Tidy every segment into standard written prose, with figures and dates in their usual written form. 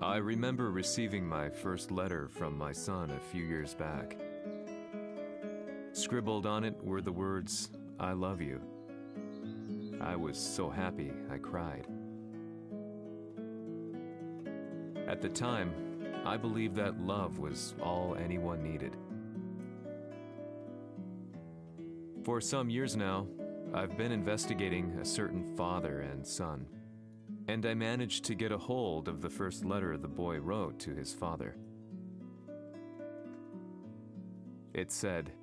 I remember receiving my first letter from my son a few years back. Scribbled on it were the words, "I love you." I was so happy I cried. At the time, I believed that love was all anyone needed. For some years now, I've been investigating a certain father and son, and I managed to get a hold of the first letter the boy wrote to his father. It said,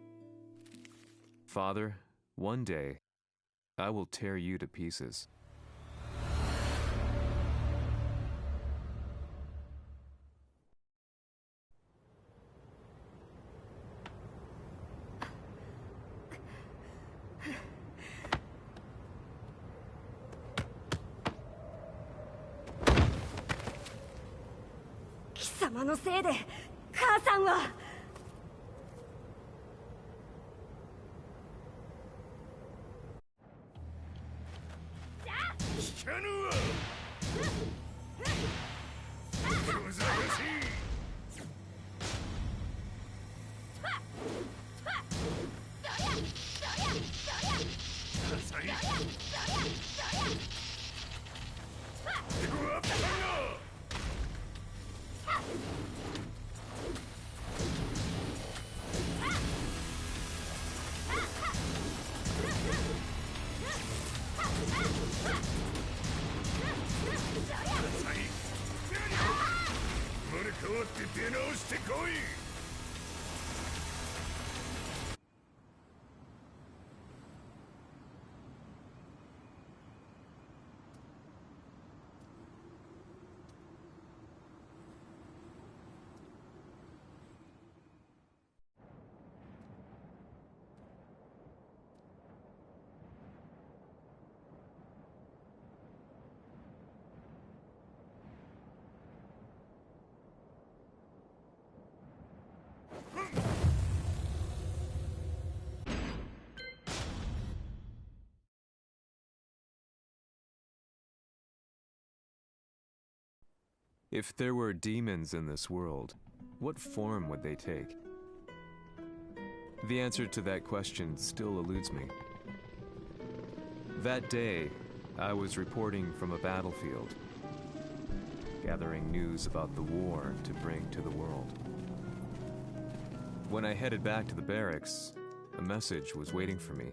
"Father, one day, I will tear you to pieces." Kisamaのせいで母さんは。If there were demons in this world, what form would they take? The answer to that question still eludes me. That day, I was reporting from a battlefield, gathering news about the war to bring to the world. When I headed back to the barracks, a message was waiting for me.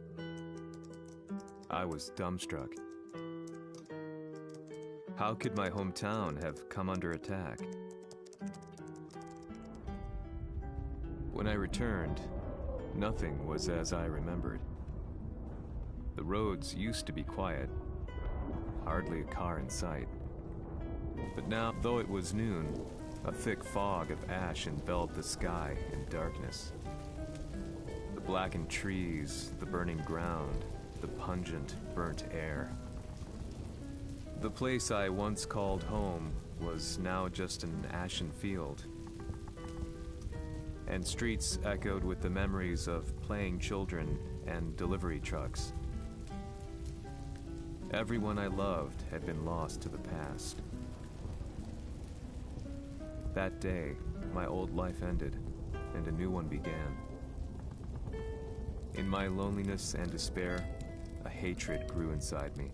I was dumbstruck. How could my hometown have come under attack? When I returned, nothing was as I remembered. The roads used to be quiet, hardly a car in sight. But now, though it was noon, a thick fog of ash enveloped the sky in darkness. The blackened trees, the burning ground, the pungent, burnt air. The place I once called home was now just an ashen field, and streets echoed with the memories of playing children and delivery trucks. Everyone I loved had been lost to the past. That day, my old life ended, and a new one began. In my loneliness and despair, a hatred grew inside me.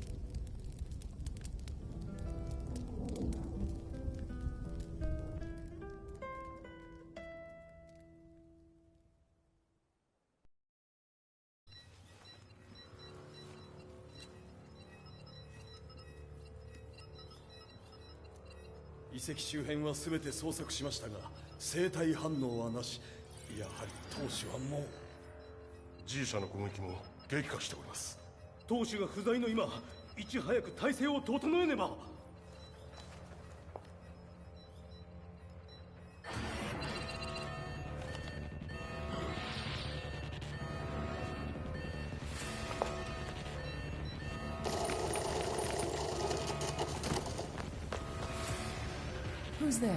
遺跡周辺は全て捜索しましたが生体反応はなし。やはり当主はもう。 G 社の攻撃も激化しております。当主が不在の今、いち早く体制を整えねば。Who's there?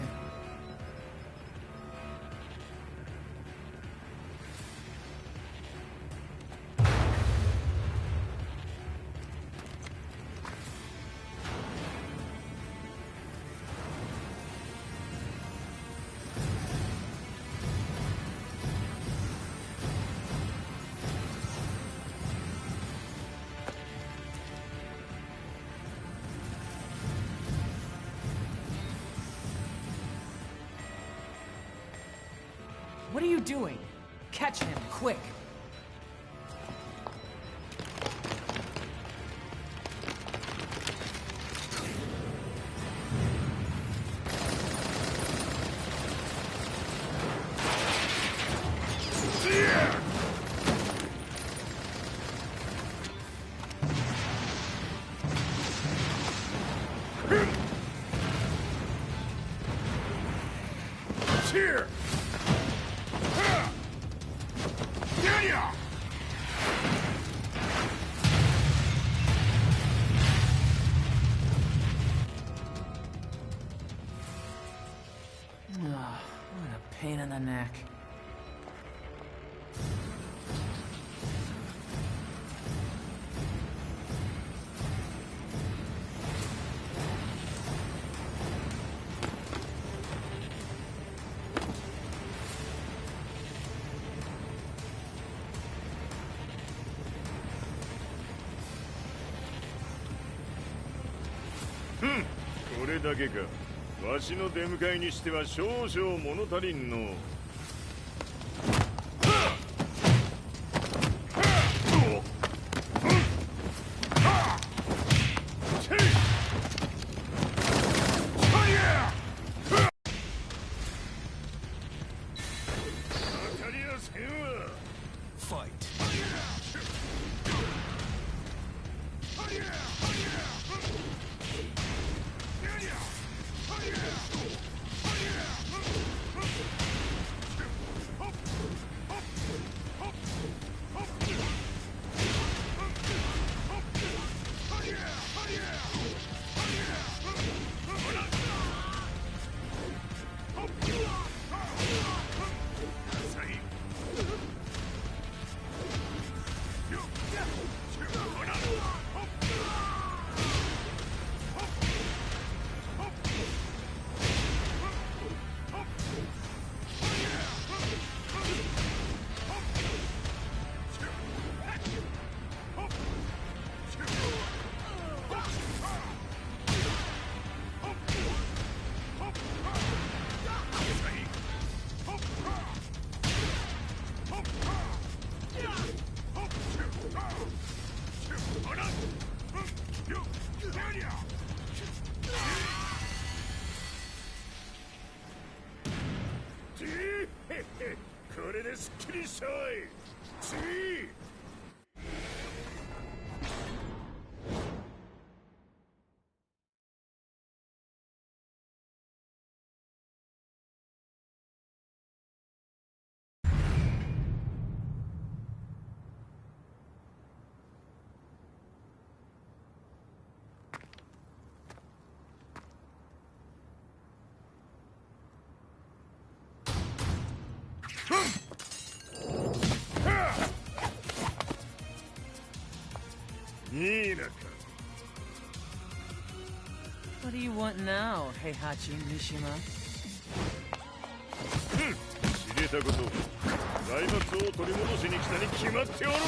doing? Catch him, quick! Here! What a pain in the neck. Hmm. これだけか。わしの出迎えにしては少々物足りんの。これですっきりしたい。次。What do you want now, Heihachi Mishima? 知れたこと。財閥を取り戻しに来たに決まっておろう。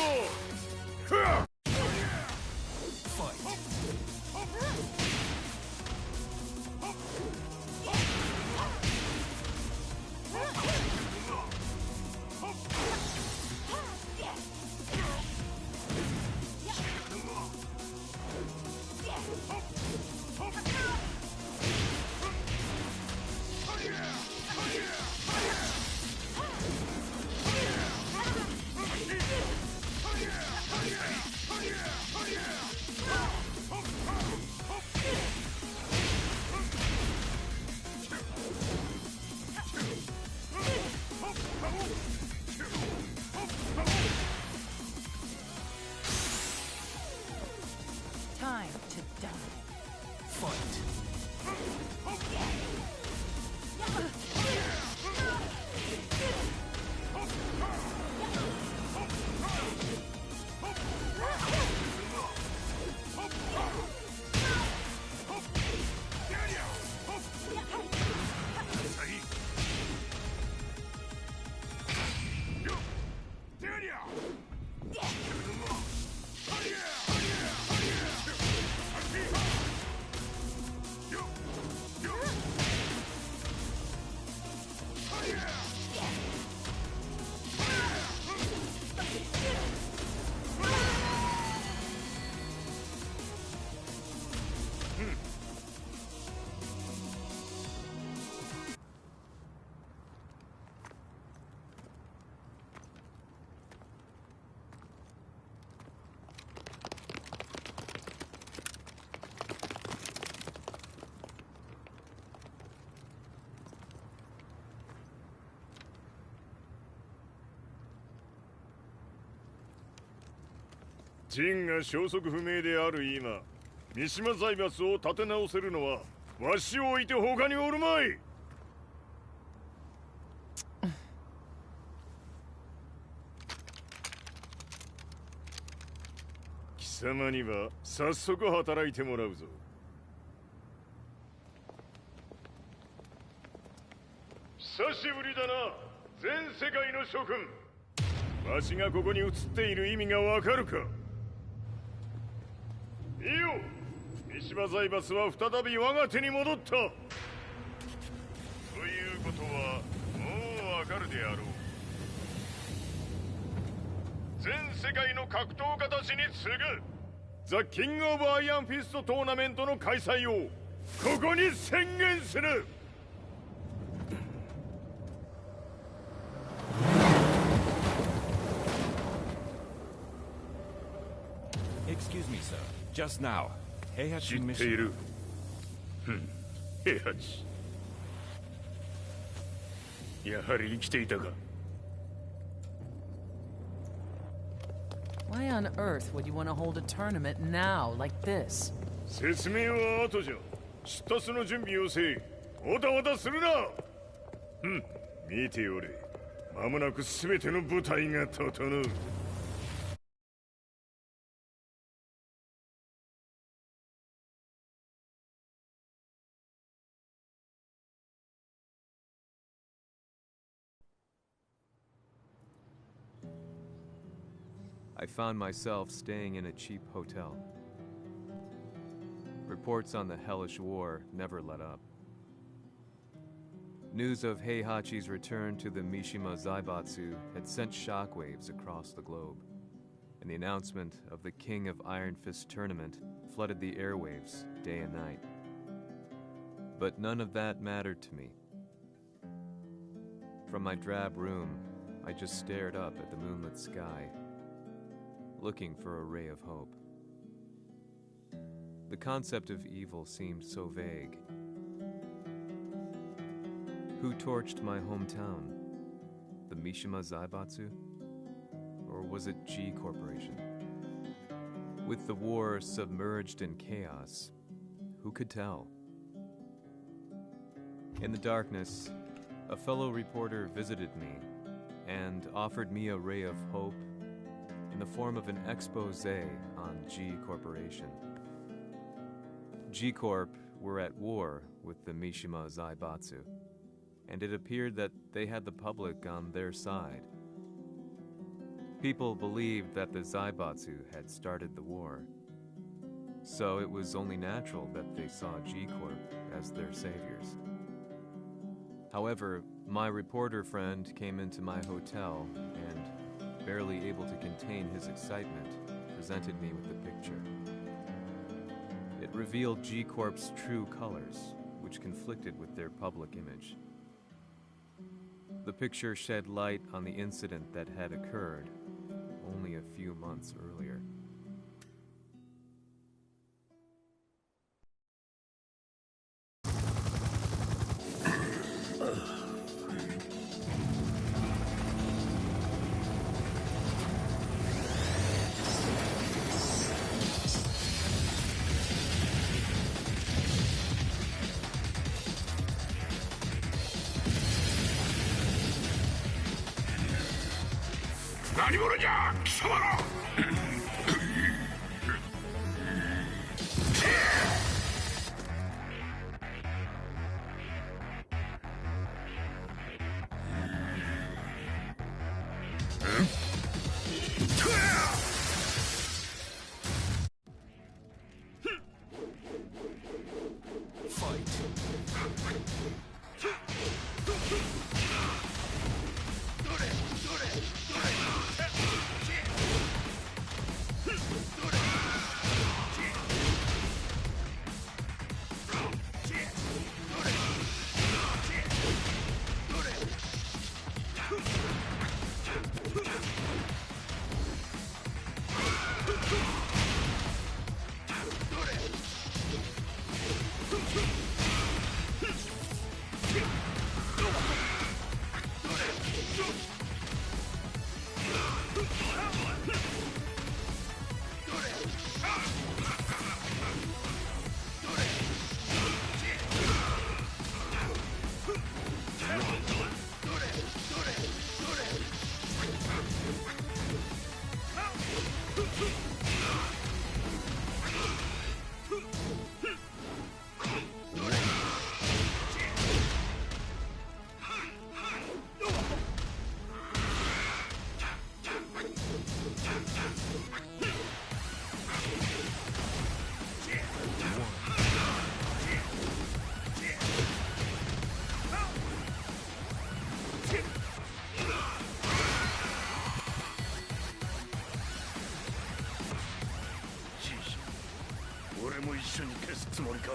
ジンが消息不明である今、三島財閥を立て直せるのはわしを置いて他におるまい。貴様には早速働いてもらうぞ。久しぶりだな、全世界の諸君。わしがここに映っている意味がわかるか。いいよ、三島財閥は再び我が手に戻った。ということはもうわかるであろう。全世界の格闘家たちに次ぐザ・キング・オブ・アイアンフィストトーナメントの開催をここに宣言する。Excuse me, sir. Just now, 知っている。平八。やはり生きていたか。Why on earth would you want to hold a tournament now, like this? 説明は後じゃ。出立の準備をせい。おたおたするな。見ておれ。間もなく全ての部隊が整う。I found myself staying in a cheap hotel. Reports on the hellish war never let up. News of Heihachi's return to the Mishima Zaibatsu had sent shockwaves across the globe, and the announcement of the King of Iron Fist tournament flooded the airwaves day and night. But none of that mattered to me. From my drab room, I just stared up at the moonlit sky, looking for a ray of hope. The concept of evil seemed so vague. Who torched my hometown? The Mishima Zaibatsu? Or was it G Corporation? With the war submerged in chaos, who could tell? In the darkness, a fellow reporter visited me and offered me a ray of hope in the form of an expose on G Corporation. G Corp were at war with the Mishima Zaibatsu, and it appeared that they had the public on their side. People believed that the Zaibatsu had started the war, so it was only natural that they saw G Corp as their saviors. However, my reporter friend came into my hotel and, barely able to contain his excitement, presented me with the picture. It revealed G Corp's true colors, which conflicted with their public image. The picture shed light on the incident that had occurred only a few months earlier. も一緒に消すつもりか。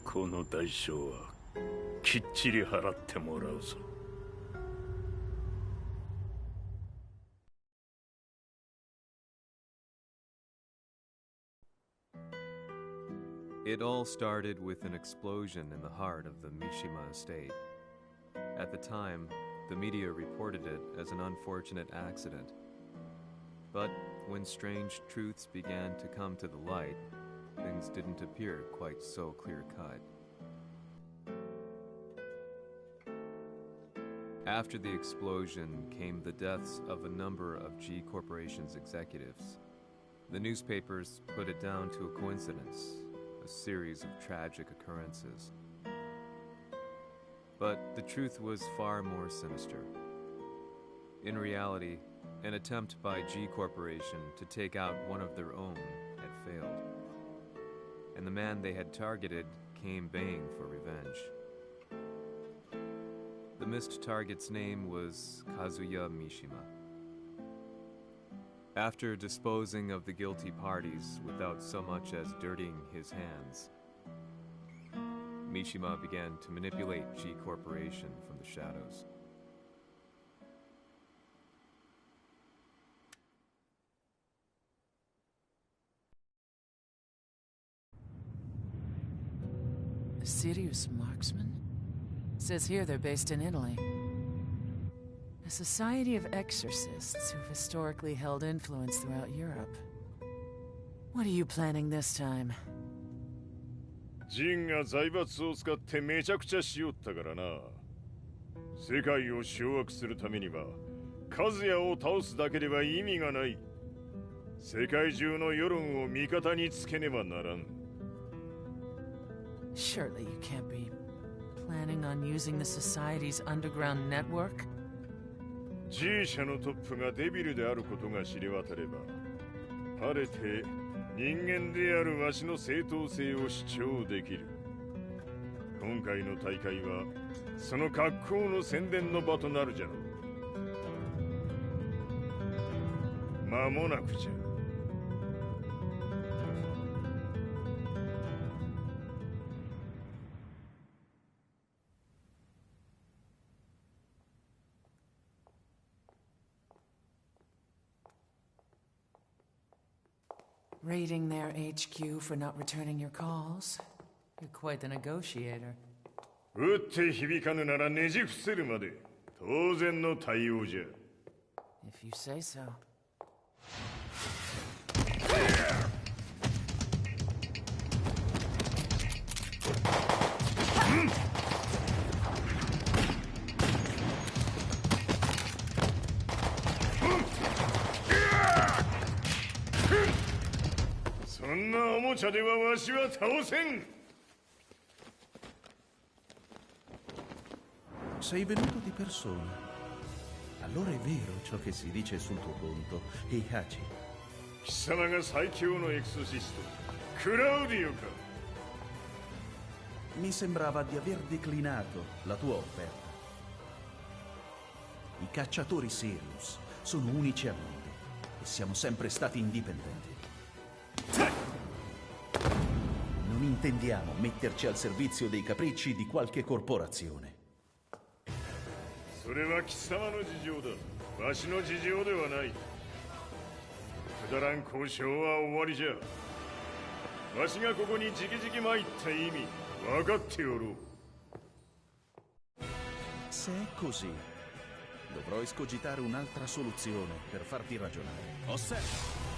この代償はきっちり払ってもらうぞ。It all started with an explosion in the heart of the Mishima estate. At the time, the media reported it as an unfortunate accident. But when strange truths began to come to the light, things didn't appear quite so clear-cut. After the explosion came the deaths of a number of G Corporation's executives. The newspapers put it down to a coincidence, a series of tragic occurrences. But the truth was far more sinister. In reality, an attempt by G Corporation to take out one of their own had failed, and the man they had targeted came baying for revenge. The missed target's name was Kazuya Mishima. After disposing of the guilty parties without so much as dirtying his hands, Mishima began to manipulate G Corporation from the shadows. A serious marksman? Says here they're based in Italy. A society of exorcists who've historically held influence throughout Europe. What are you planning this time? ジンが財閥を使ってめちゃくちゃしよったからな。世界を掌握するためにはカズヤを倒すだけでは意味がない。世界中の世論を味方につけねばならん。Surely you can't be planning on using the society's underground network? G 社のトップがデビルであることが知れ渡れば、晴れて人間であるわしの正当性を主張できる。今回の大会はその格好の宣伝の場となるじゃろう。間もなくじゃ。Raiding their HQ for not returning your calls? You're quite the negotiator. 撃って響かぬならねじ伏せるまで当然の対応じゃ。 If you say so. そんなおもちゃではわしは倒せん。 Sei venuto di persona. Allora è vero ciò che si dice sul tuo conto, Heihachi. 貴様が最強のエクソシスト、クラウディオか。 Mi sembrava di aver declinato la tua offerta. I cacciatori Sirius sono unici al mondo e siamo sempre stati indipendenti. Non intendiamo metterci al servizio dei capricci di qualche corporazione. それは貴様の事情だ。わしの事情ではない。くだらん交渉は終わりじゃ。わしがここに直々参った意味分かっておろう。 Se è così, dovrò escogitare un'altra soluzione per farti ragionare. Osserva!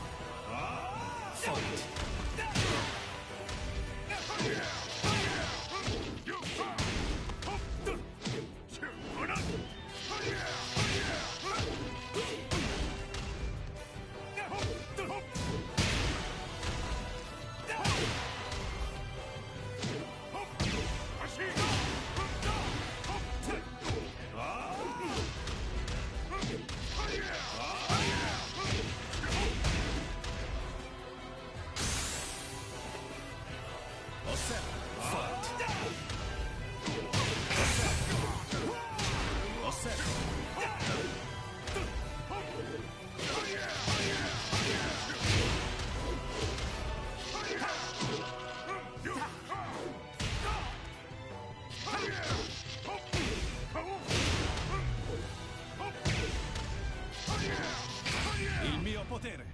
Il mio potere!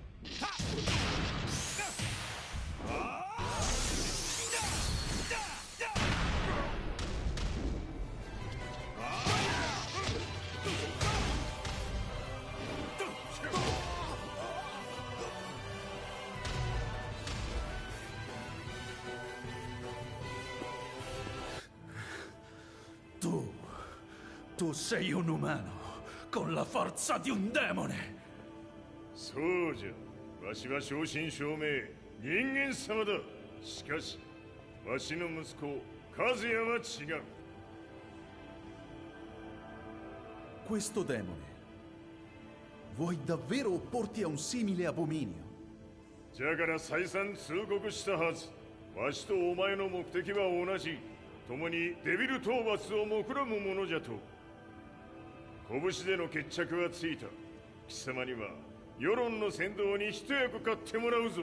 Tu sei un umano, con la forza di un demone! そうじゃ。わしは正真正銘人間様だ。しかしわしの息子和也は違う。 Questo demone, vuoi davvero opporti a un simile abominio? じゃから再三通告したはず。わしとお前の目的は同じ。共にデビル討伐を目論むものじゃと。拳での決着はついた。貴様には世論の先導に一役買ってもらうぞ。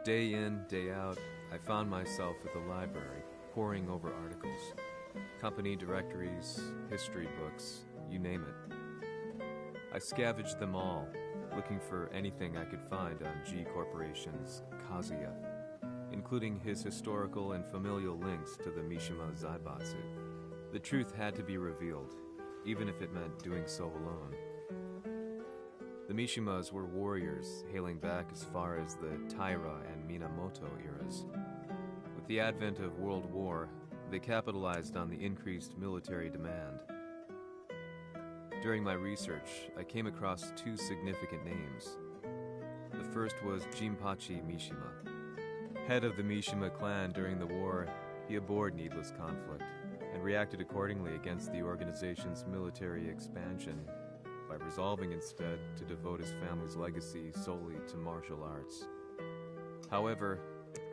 Day in, day out, I found myself at the library, poring over articles. Company directories, history books, you name it. I scavenged them all, looking for anything I could find on G Corporation's Kazuya, including his historical and familial links to the Mishima Zaibatsu. The truth had to be revealed, even if it meant doing so alone. The Mishimas were warriors hailing back as far as the Taira and Minamoto eras. With the advent of World War, they capitalized on the increased military demand. During my research, I came across two significant names. The first was Jinpachi Mishima. Head of the Mishima clan during the war, he abhorred needless conflict and reacted accordingly against the organization's military expansion by resolving instead to devote his family's legacy solely to martial arts. However,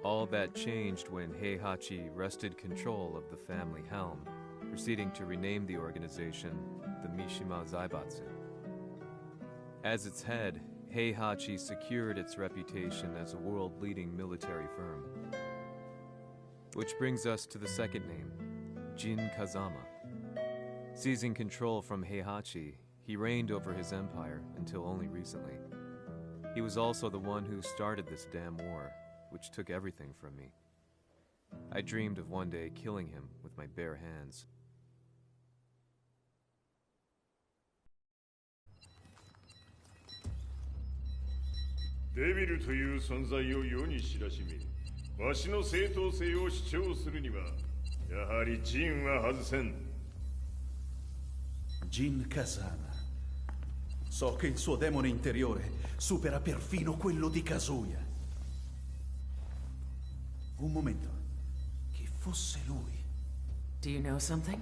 all that changed when Heihachi wrested control of the family helm, proceeding to rename the organization the Mishima Zaibatsu. As its head, Heihachi secured its reputation as a world-leading military firm. Which brings us to the second name, Jin Kazama. Seizing control from Heihachi, he reigned over his empire until only recently. He was also the one who started this damn war, which took everything from me. I dreamed of one day killing him with my bare hands. Devil という存在を世に知らしめ、わしの正当性を主張するには、やはりジンは外せん。Jin Kazama. So che il suo demone interiore supera perfino quello di Kazuya. Un momento. Chi fosse lui? Do you know something?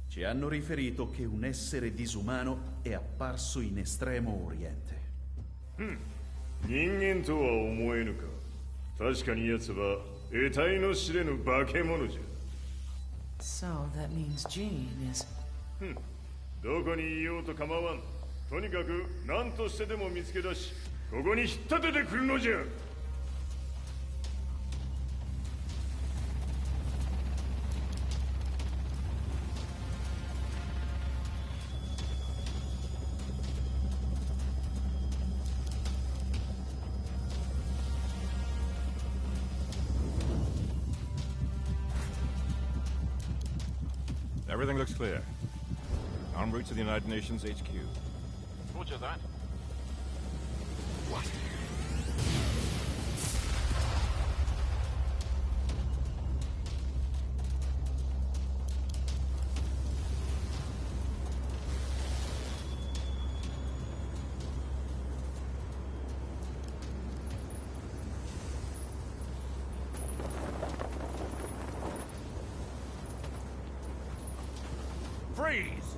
Ci hanno riferito che un essere disumano è apparso in Estremo Oriente. 人間とは思えぬか。確かに奴は得体の知れぬ化け物じゃ。So that means Jean is... どこにいようと構わん。とにかく何としてでも見つけ出し、ここに引っ立ててくるのじゃ。Everything looks clear. En route to the United Nations HQ. Roger that. What? Freeze!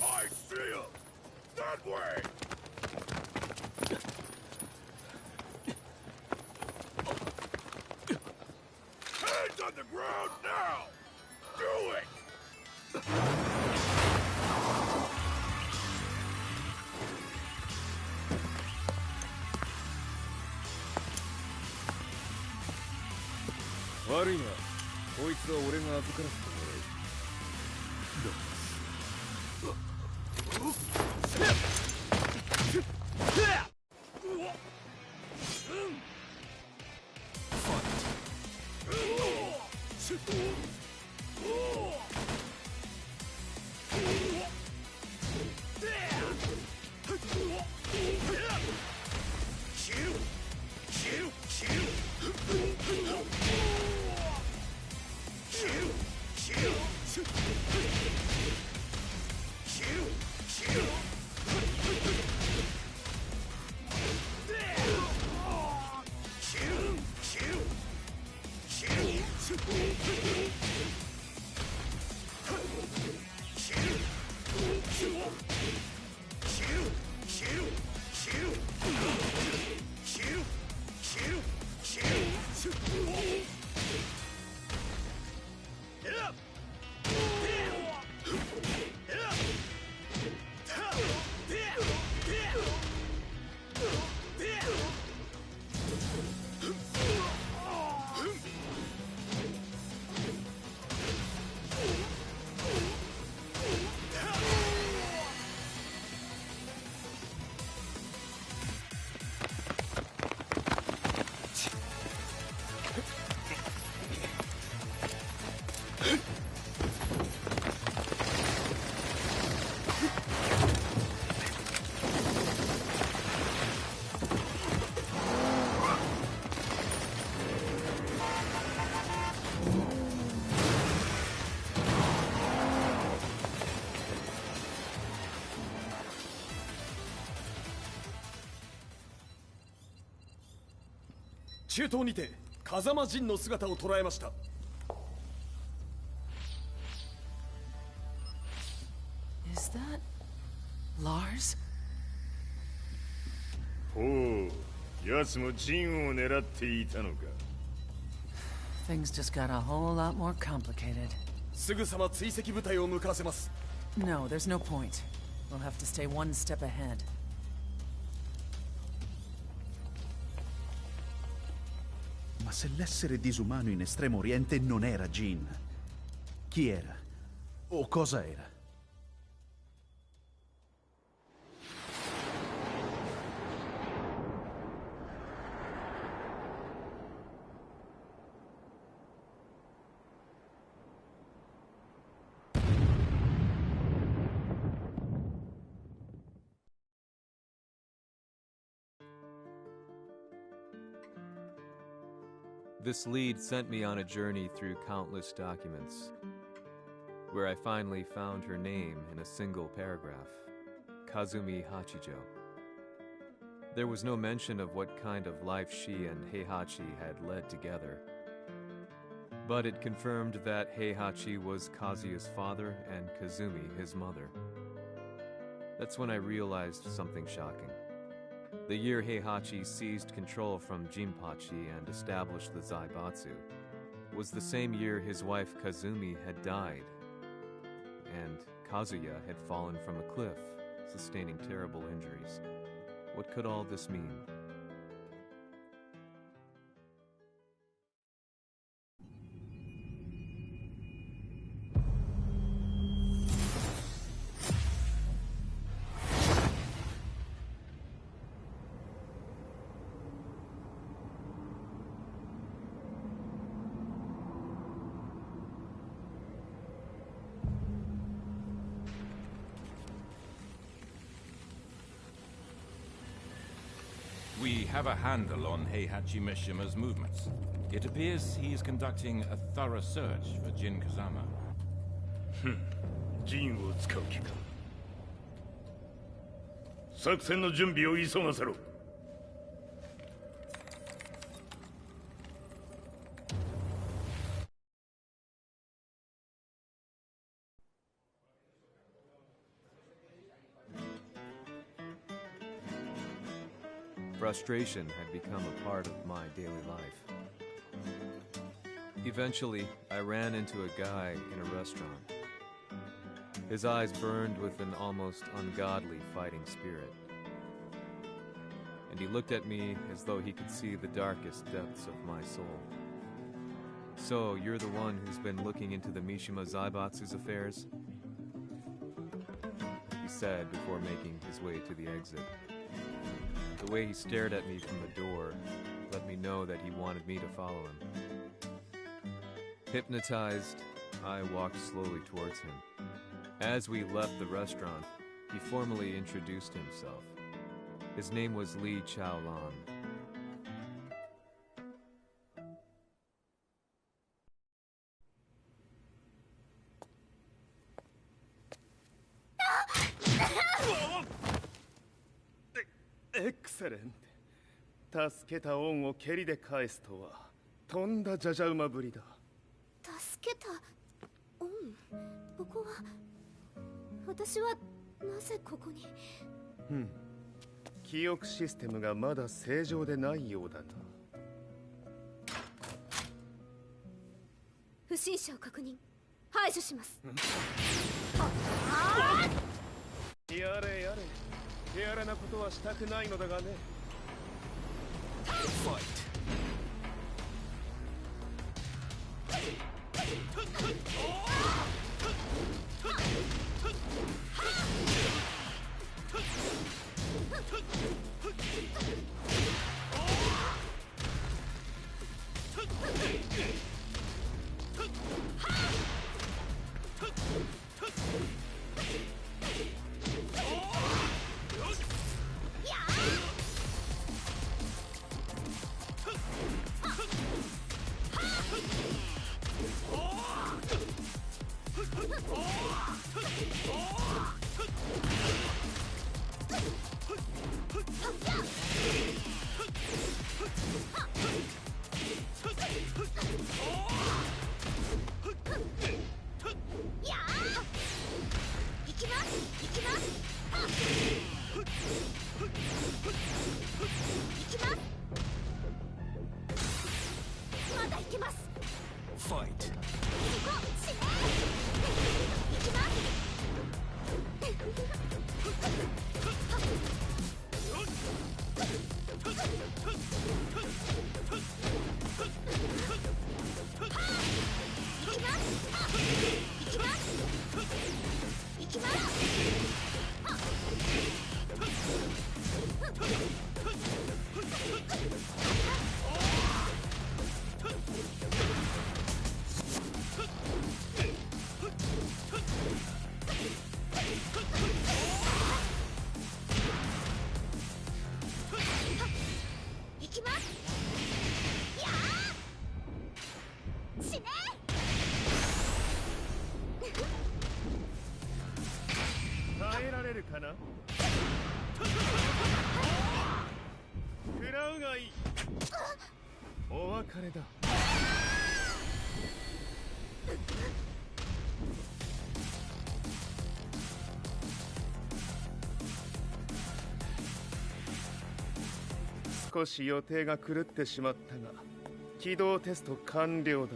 I see him! That way! Hands on the ground now! Do it! Worry not. こいつは俺が預からせてもらう。中東にて風間陣の姿を捉えました。Is that Lars? ほう、奴も陣を狙っていたのか。Things just got a whole lot more complicated. すぐさま追跡部隊を向かわせます。No, there's no point. We'll have to stay one step ahead. Ma se l'essere disumano in Estremo Oriente non era Jin, chi era? O cosa era? This lead sent me on a journey through countless documents, where I finally found her name in a single paragraph, Kazumi Hachijo. There was no mention of what kind of life she and Heihachi had led together, but it confirmed that Heihachi was Kazuya's father and Kazumi his mother. That's when I realized something shocking. The year Heihachi seized control from Jinpachi and established the Zaibatsu was the same year his wife Kazumi had died, and Kazuya had fallen from a cliff, sustaining terrible injuries. What could all this mean? We have a handle on Heihachi Mishima's movements. It appears he is conducting a thorough search for Jin Kazama. 陣を使う気か。作戦の準備を急がせろ。Frustration had become a part of my daily life. Eventually, I ran into a guy in a restaurant. His eyes burned with an almost ungodly fighting spirit. And he looked at me as though he could see the darkest depths of my soul. So, you're the one who's been looking into the Mishima Zaibatsu's affairs? He said before making his way to the exit. The way he stared at me from the door let me know that he wanted me to follow him. Hypnotized, I walked slowly towards him. As we left the restaurant, he formally introduced himself. His name was Li Chaolan. Excellent. 助けた恩を蹴りで返すとはとんだじゃじゃ馬ぶりだ。助けた恩？ここは私はなぜここに？記憶システムがまだ正常でないようだな。不審者を確認。排除します。やれやれ。手荒なことはしたくないのだがね。Fight.耐えられるかな。食らうがいい。お別れだ。少し予定が狂ってしまったが、起動テスト完了だ。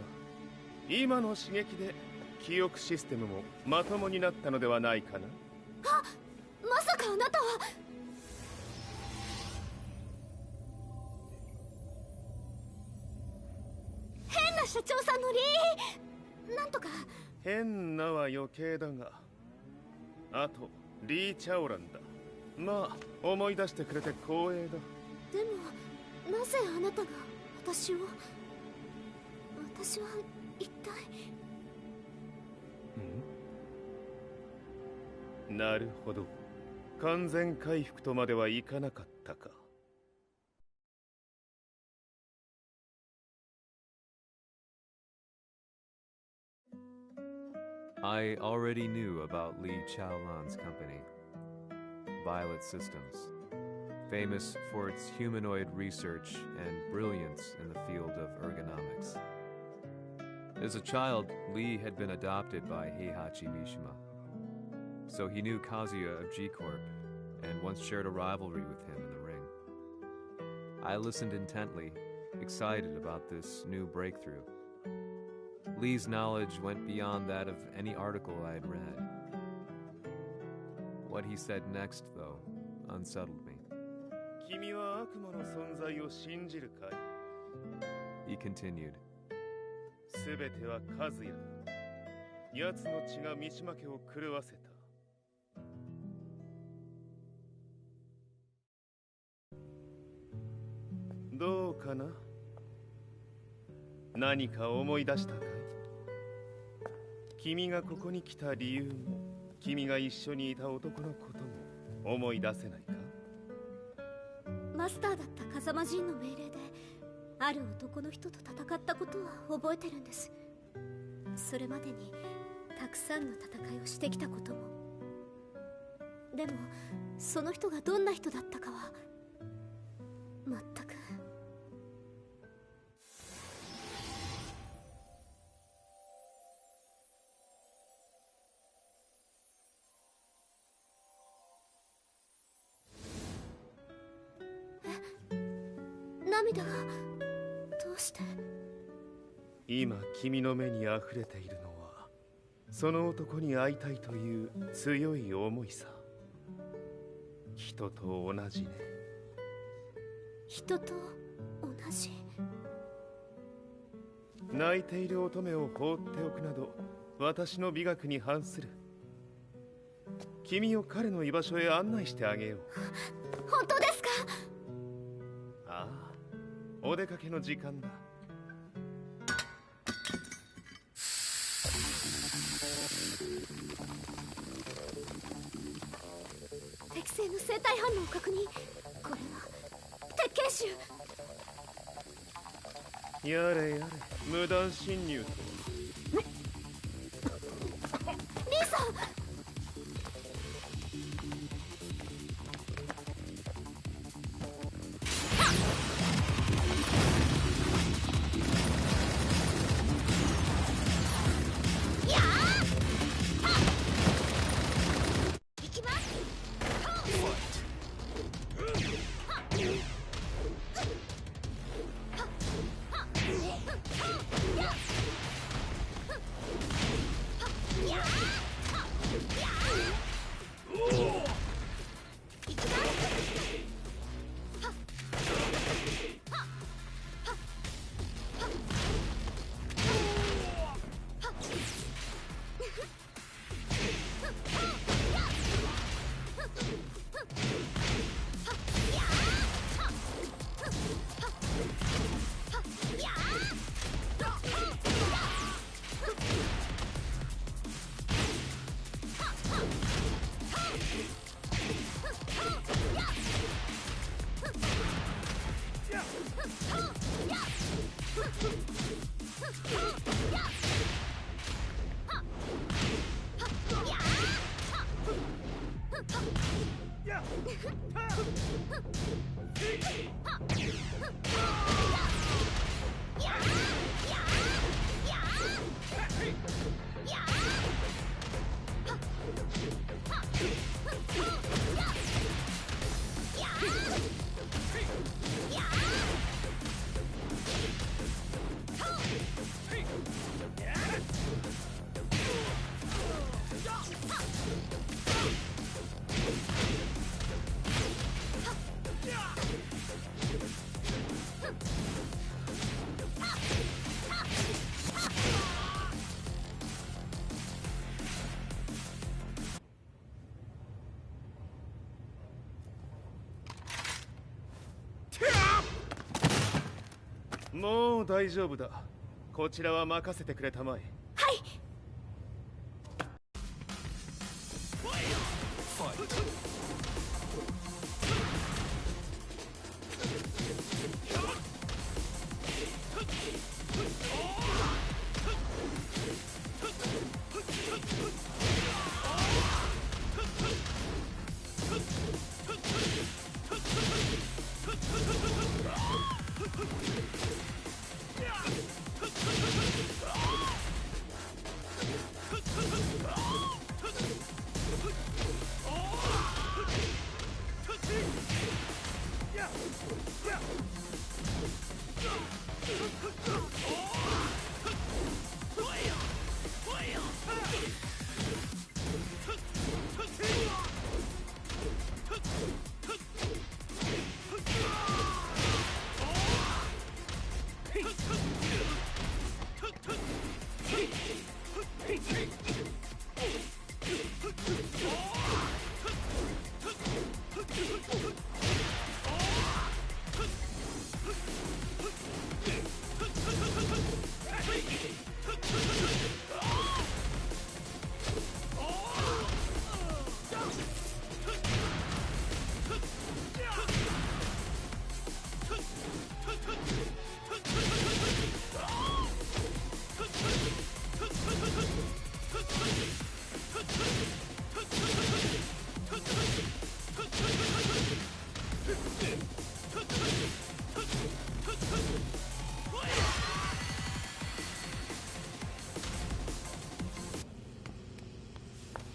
今の刺激で記憶システムもまともになったのではないかな。あ、まさかあなたは。変な社長さんのなんとか。変なは余計だが、あとリー・チャオランだ。まあ思い出してくれて光栄だ。でもなぜあなたが私は一体。なるほど、完全回復とまではいかなかったか。I already knew about Li Chaolan's company, Violet Systems, famous for its humanoid research and brilliance in the field of ergonomics. As a child, Li had been adopted by Heihachi Mishima, so he knew Kazuya of G-Corp and once shared a rivalry with him in the ring. I listened intently, excited about this new breakthrough. Lee's knowledge went beyond that of any article I had read. What he said next, though, unsettled me. He continued. すべては和也だ。奴の血が三島家を狂わせた。どうかな？何か思い出したかい？君がここに来た理由も、君が一緒にいた男のことも思い出せないか？マスターだった風間陣の命令である男の人と戦ったことは覚えてるんです。それまでにたくさんの戦いをしてきたことも。でもその人がどんな人だったかは全く。涙がどうして？今君の目にあふれているのはその男に会いたいという強い思いさ。人と同じね。人と同じ？泣いている乙女を放っておくなど私の美学に反する。君を彼の居場所へ案内してあげよう。本当ですか？ああ、お出かけの時間だ。適正の生体反応を確認。これは鉄拳臭。やれやれ、無断侵入とは。リーさん。もう大丈夫だ。こちらは任せてくれたまえ。はい。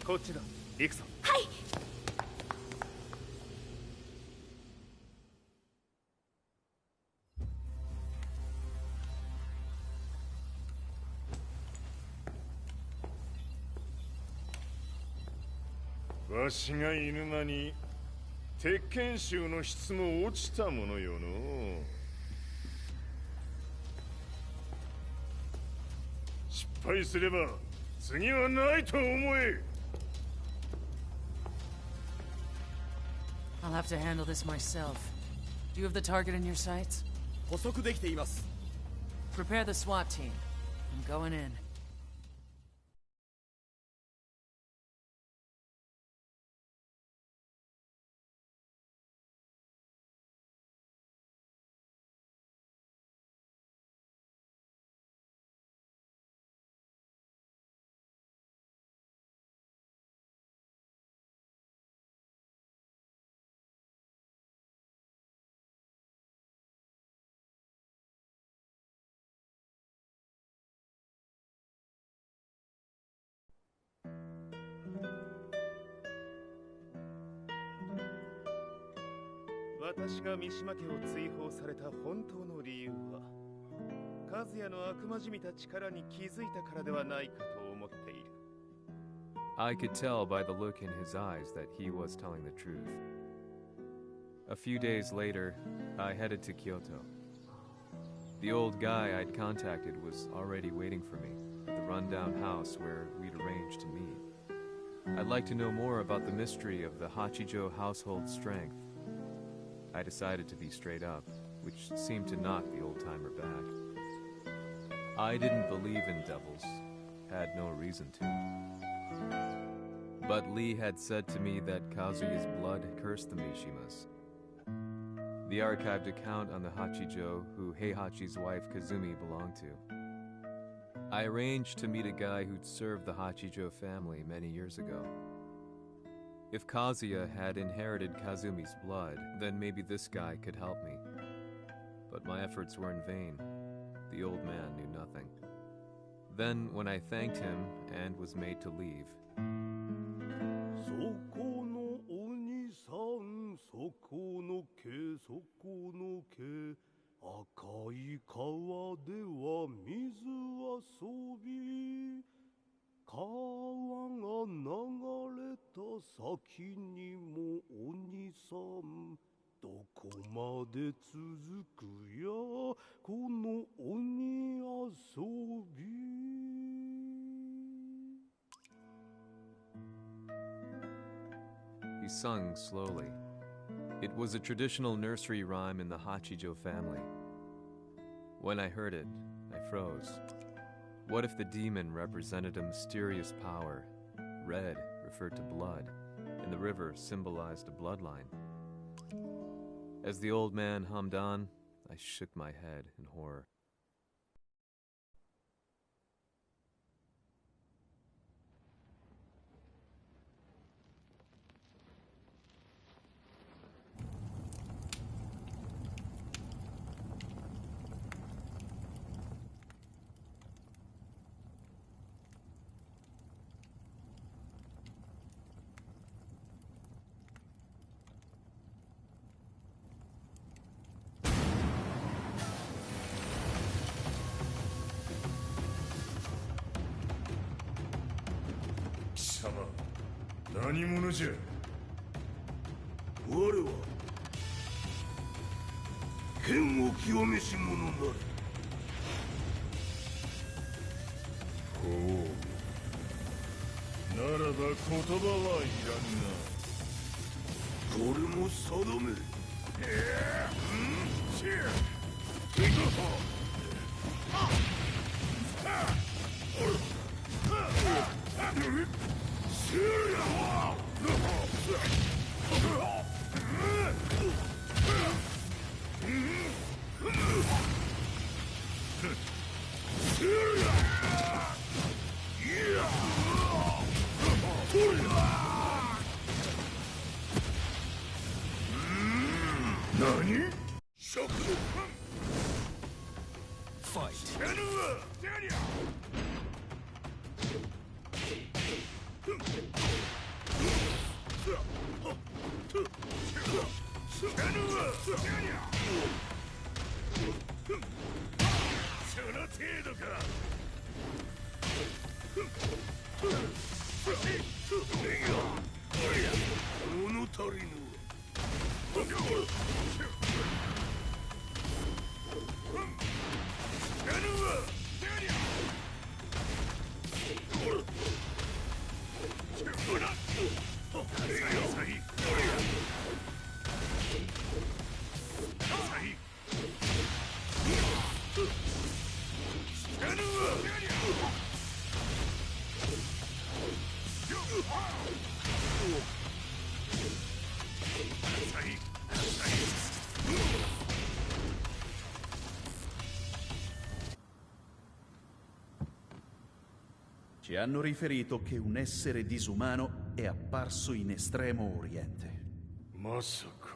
こっちだ。行くぞ。はい。わしが犬間に鉄拳衆の質も落ちたものよの。失敗すれば次はないと思え。I'll have to handle this myself. Do you have the target in your sights? 捕捉できています。Prepare the SWAT team. I'm going in.「私が三島家を追放された本当の理由は、和也の悪魔じみた力に気づいたからではないかと思っている。I could tell by the look in his eyes that he was telling the truth. A few days later, I headed to Kyoto. The old guy I'd contacted was already waiting for me at the rundown house where we'd arranged to meet. I'd like to know more about the mystery of the Hachijo household strength. I decided to be straight up, which seemed to knock the old-timer back. I didn't believe in devils, had no reason to. But Lee had said to me that Kazuya's blood cursed the Mishimas. The archived account on the Hachijo who Heihachi's wife Kazumi belonged to. I arranged to meet a guy who'd served the Hachijo family many years ago. If Kazuya had inherited Kazumi's blood, then maybe this guy could help me. But my efforts were in vain. The old man knew nothing. Then, when I thanked him and was made to leave, he sung slowly. It was a traditional nursery rhyme in the Hachijo family. When I heard it, I froze. What if the demon represented a mysterious power? Red referred to blood, and the river symbolized a bloodline. As the old man hummed on, I shook my head in horror. Ci hanno riferito che un essere disumano è apparso in Estremo Oriente. Masaka.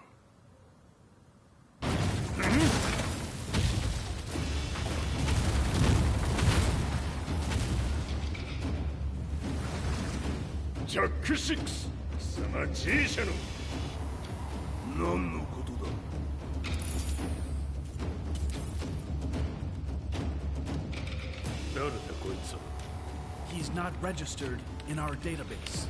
Jack 6、貴様 G 社の何のことだ。誰だこいつは。He's not registered in our database.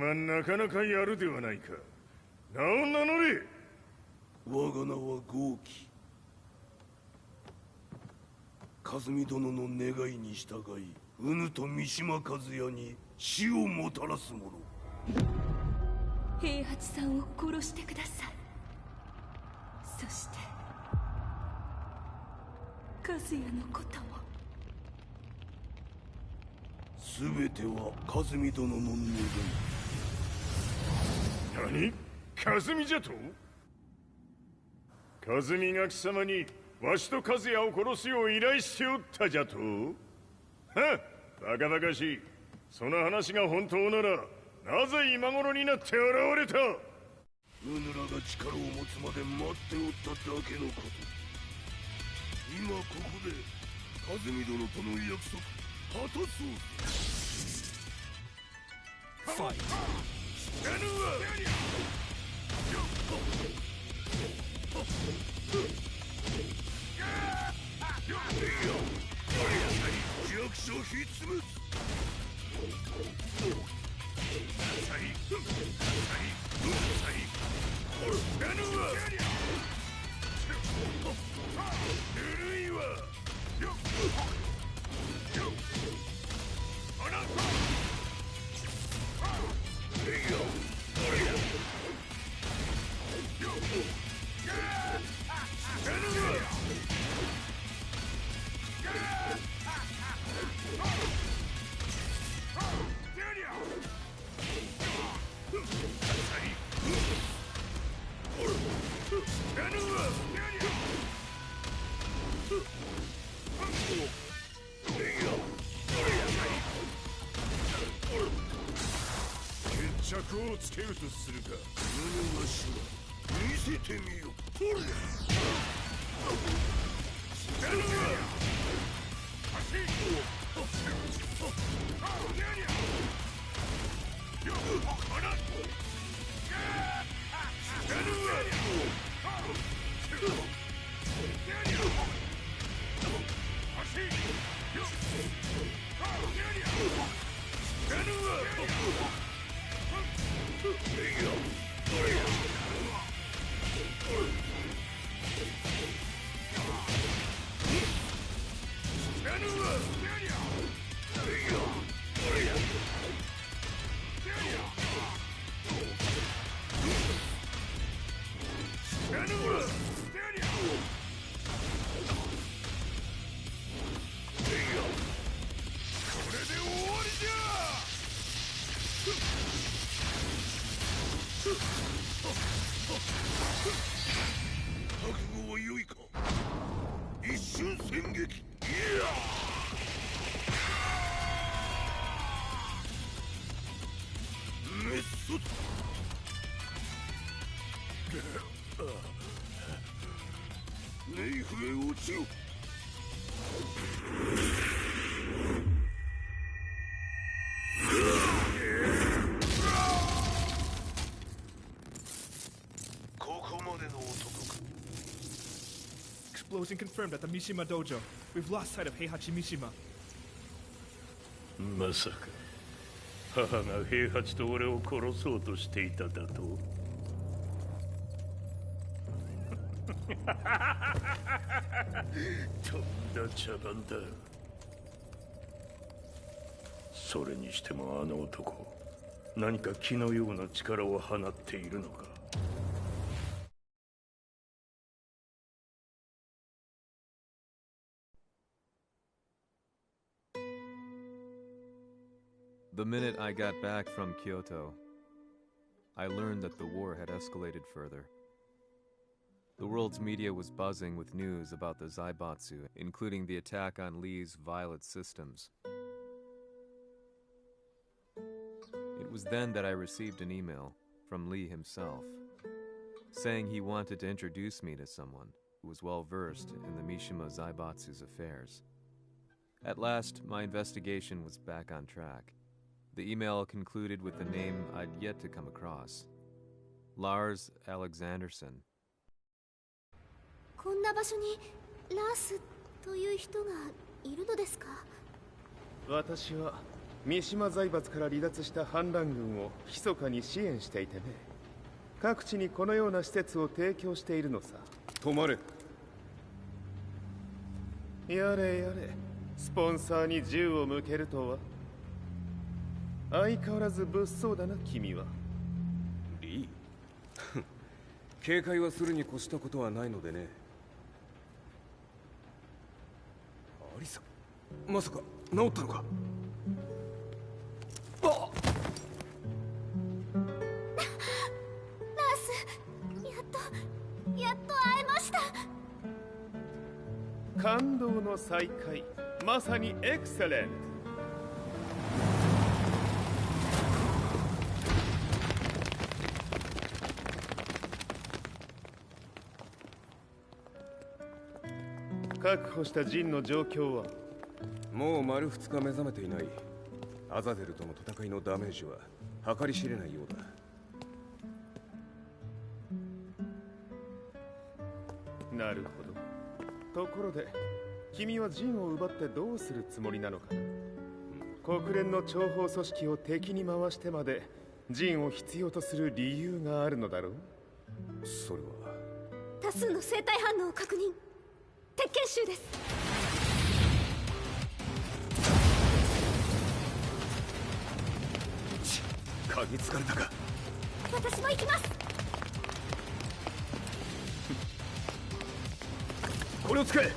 まなかなかやるではないか。名を名乗れ。我が名は豪輝。和美殿の願いに従い、うぬと三島和也に死をもたらす者。平八さんを殺してください。そして和也のことも。全ては和美殿の願い。何？和美じゃと？和美が貴様にわしと和也を殺すよう依頼しておったじゃと？はっ、バカバカしい。その話が本当ならなぜ今頃になって現れた？うぬらが力を持つまで待っておっただけのこと。今ここで和美殿との約束果たそう。ファイト。知らぬわ。弱小ひつむ。決着をつけるとするか。無のわしは見せてみよ。ほれ。知らぬわ。覚悟は良いか。一瞬戦撃。いやメッソ。ネイフへ落ちよ。ここまでの男か。Explosion confirmed at the Mishima dojo. We've lost sight of Heihachi Mishima. まさか母が平八と俺を殺そうとしていただと。とんだ茶番だ。それにしてもあの男、何か気のような力を放っているのか。The minute I got back from Kyoto, I learned that the war had escalated further. The world's media was buzzing with news about the Zaibatsu, including the attack on Lee's Violet systems. It was then that I received an email from Lee himself, saying he wanted to introduce me to someone who was well-versed in the Mishima Zaibatsu's affairs. At last, my investigation was back on track. The email concluded with a name I'd yet to come across. Lars Alexanderson. こんな場所にラースという人がいるのですか？私は三島財閥から離脱した反乱軍を密かに支援していてね。各地にこのような施設を提供しているのさ。止まれ。やれやれ、スポンサーに銃を向けるとは。相変わらず物騒だな、君は。リー警戒はするに越したことはないのでね。アリサ、まさか治ったのか。あっ、ナース、やっと会えました。感動の再会、まさにエクセレント。確保したジンの状況は？もう丸2日目覚めていない。アザゼルとの戦いのダメージは計り知れないようだ。なるほど。ところで君はジンを奪ってどうするつもりなのかな。国連の諜報組織を敵に回してまでジンを必要とする理由があるのだろう。それは多数の生体反応を確認。鉄拳衆です。嗅ぎつかれたか。私も行きます。これを使え。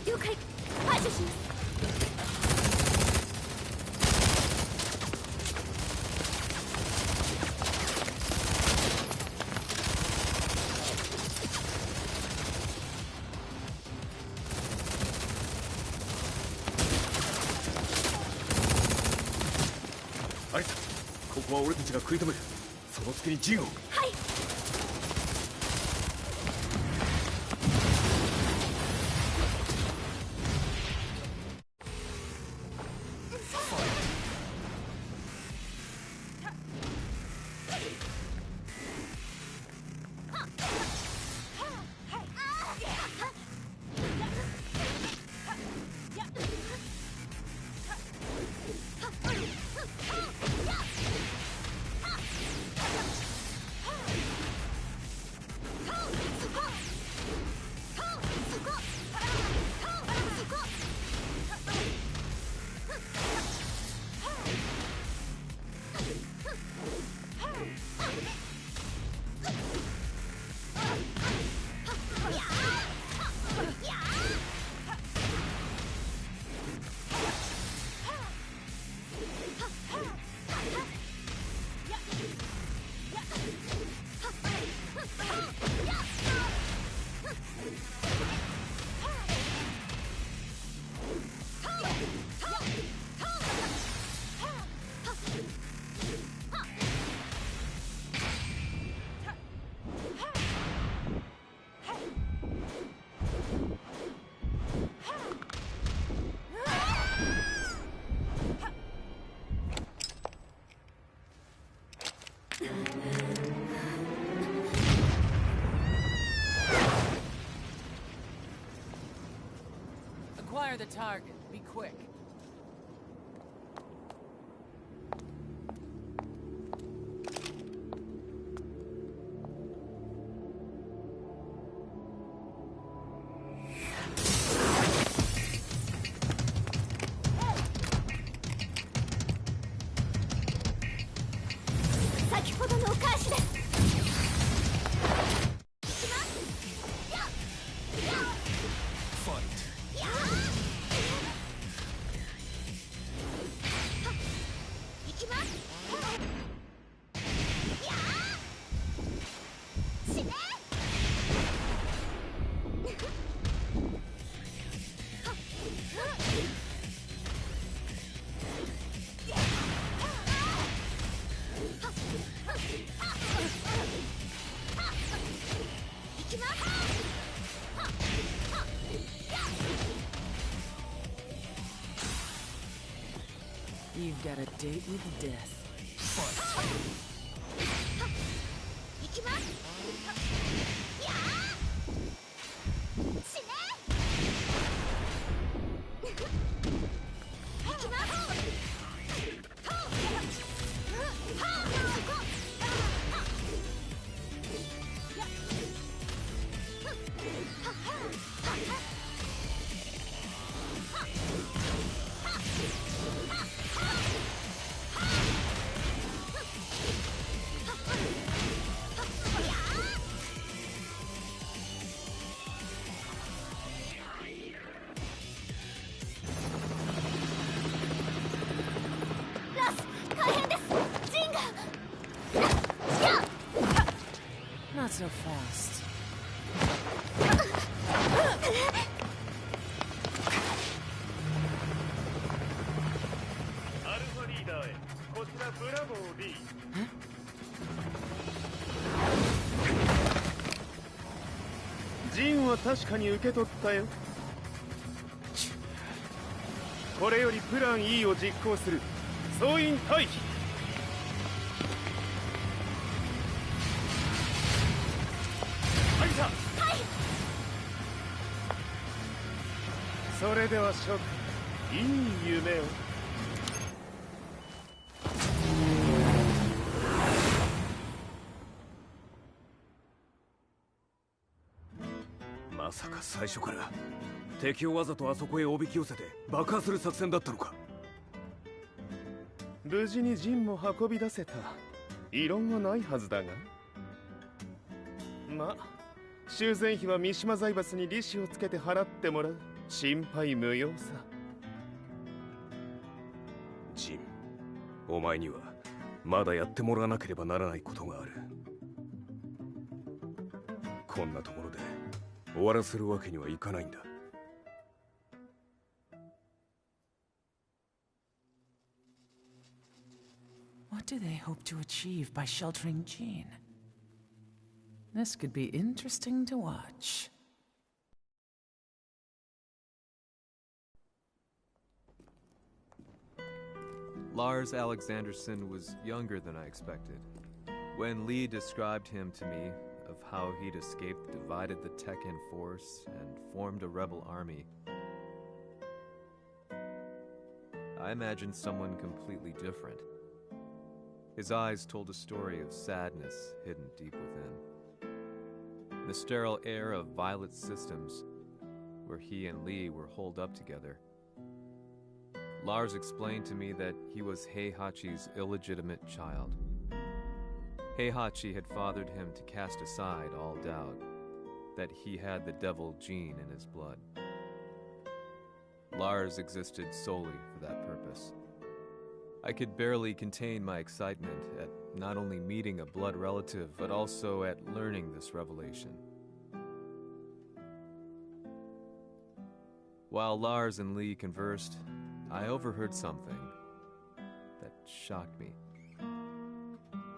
了解。排除します。アリサ、ここは俺たちが食い止める。その隙にジンを。はい。Acquire the target. Be quick. You've got a date with death. so fast? アルファリーダーへ、こちらブラボー B。ジンは確かに受け取ったよ。これよりプラン E を実行する。総員退避。はいさ。はい。それでは諸君、いい夢を。まさか最初から敵をわざとあそこへおびき寄せて爆破する作戦だったのか。無事にジンも運び出せた。異論はないはずだが。ま、修繕費は三島財閥に利子をつけて払ってもらう。心配無用さ。ジン、お前にはまだやってもらわなければならないことがある。こんなところで終わらせるわけにはいかないんだ。What do they hope to achieve by sheltering Jean? This could be interesting to watch. Lars Alexanderson was younger than I expected. When Lee described him to me, of how he'd escaped, divided the Tekken force, and formed a rebel army, I imagined someone completely different. His eyes told a story of sadness hidden deep within. The sterile air of Violet Systems, where he and Lee were holed up together. Lars explained to me that he was Heihachi's illegitimate child. Heihachi had fathered him to cast aside all doubt that he had the devil gene in his blood. Lars existed solely for that purpose. I could barely contain my excitement at not only meeting a blood relative, but also at learning this revelation. While Lars and Lee conversed, I overheard something that shocked me.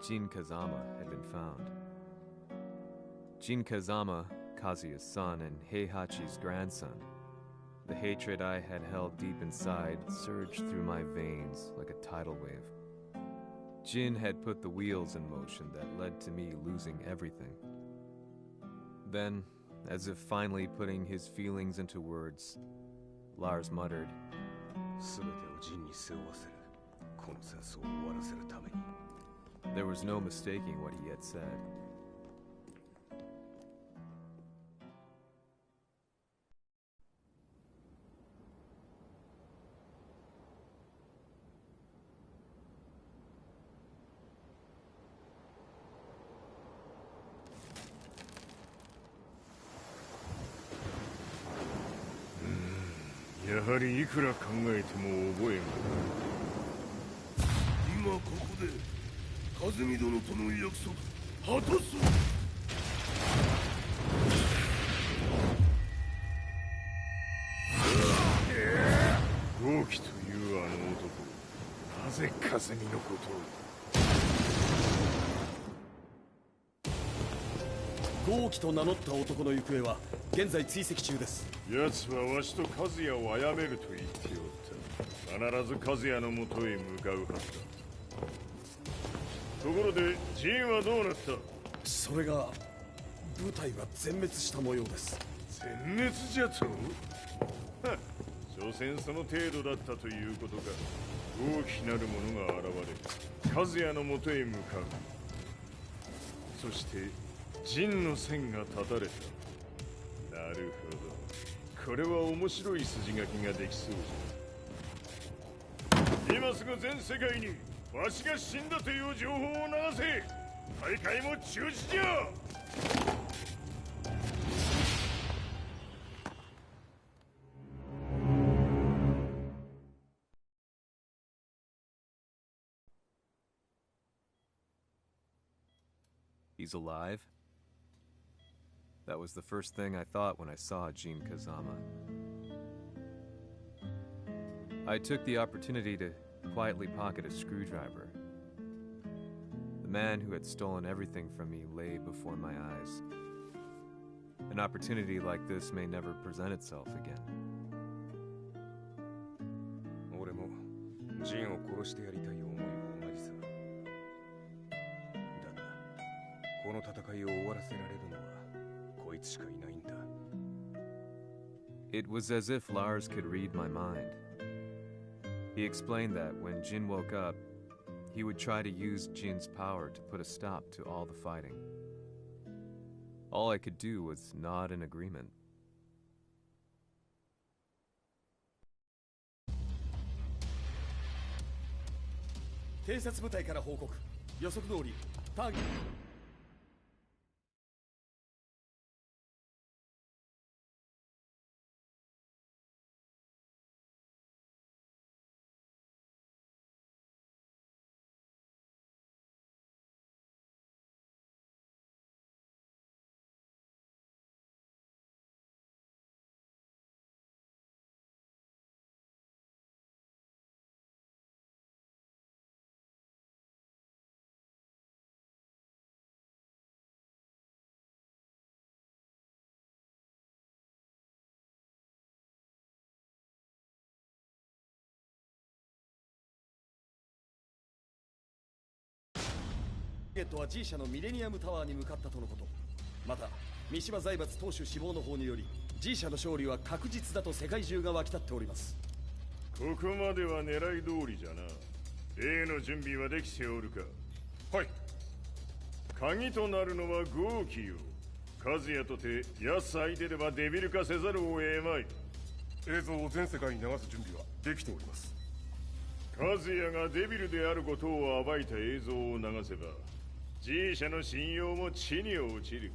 Jin Kazama had been found. Jin Kazama, Kazuya's son and Heihachi's grandson. The hatred I had held deep inside surged through my veins like a tidal wave. Jin had put the wheels in motion that led to me losing everything. Then, as if finally putting his feelings into words, Lars muttered, There was no mistaking what he had said.やはりいくら考えても覚えが今ここで和美殿との約束果たそう。豪輝というあの男、なぜ和美のことを。豪輝と名乗った男の行方は現在追跡中です。奴はわしと和也を殺めると言っておった。必ず和也のもとへ向かうはずだ。ところでジンはどうなった？それが部隊が全滅した模様です。全滅じゃと？はっ、所詮その程度だったということか。大きなる者が現れ和也のもとへ向かう。そして陣の線が断たれた。なるほど、これは面白い筋書きができそうじゃ。今すぐ全世界にわしが死んだという情報を流せ。大会も中止じゃ。He's alive? That was the first thing I thought when I saw Jin Kazama. I took the opportunity to quietly pocket a screwdriver. The man who had stolen everything from me lay before my eyes. An opportunity like this may never present itself again. 俺もジンを殺してやりたい思いは同じさ。だが、この戦いを終わらせられるのはこいつしかいないんだ。It was as if Lars could read my mind. He explained that when Jin woke up, he would try to use Jin's power to put a stop to all the fighting. All I could do was nod in agreement. 偵察部隊から報告。予測通り、ターゲット。ターゲットは G 社のミレニアムタワーに向かったとのこと。また三島財閥当主死亡の方により G 社の勝利は確実だと世界中が沸き立っております。ここまでは狙い通りじゃな。例の準備はできておるか。はい。鍵となるのは豪気よ。和也とて奴相手ではデビル化せざるを得まい。映像を全世界に流す準備はできております。和也がデビルであることを暴いた映像を流せば G 社の信用も地に落ちる。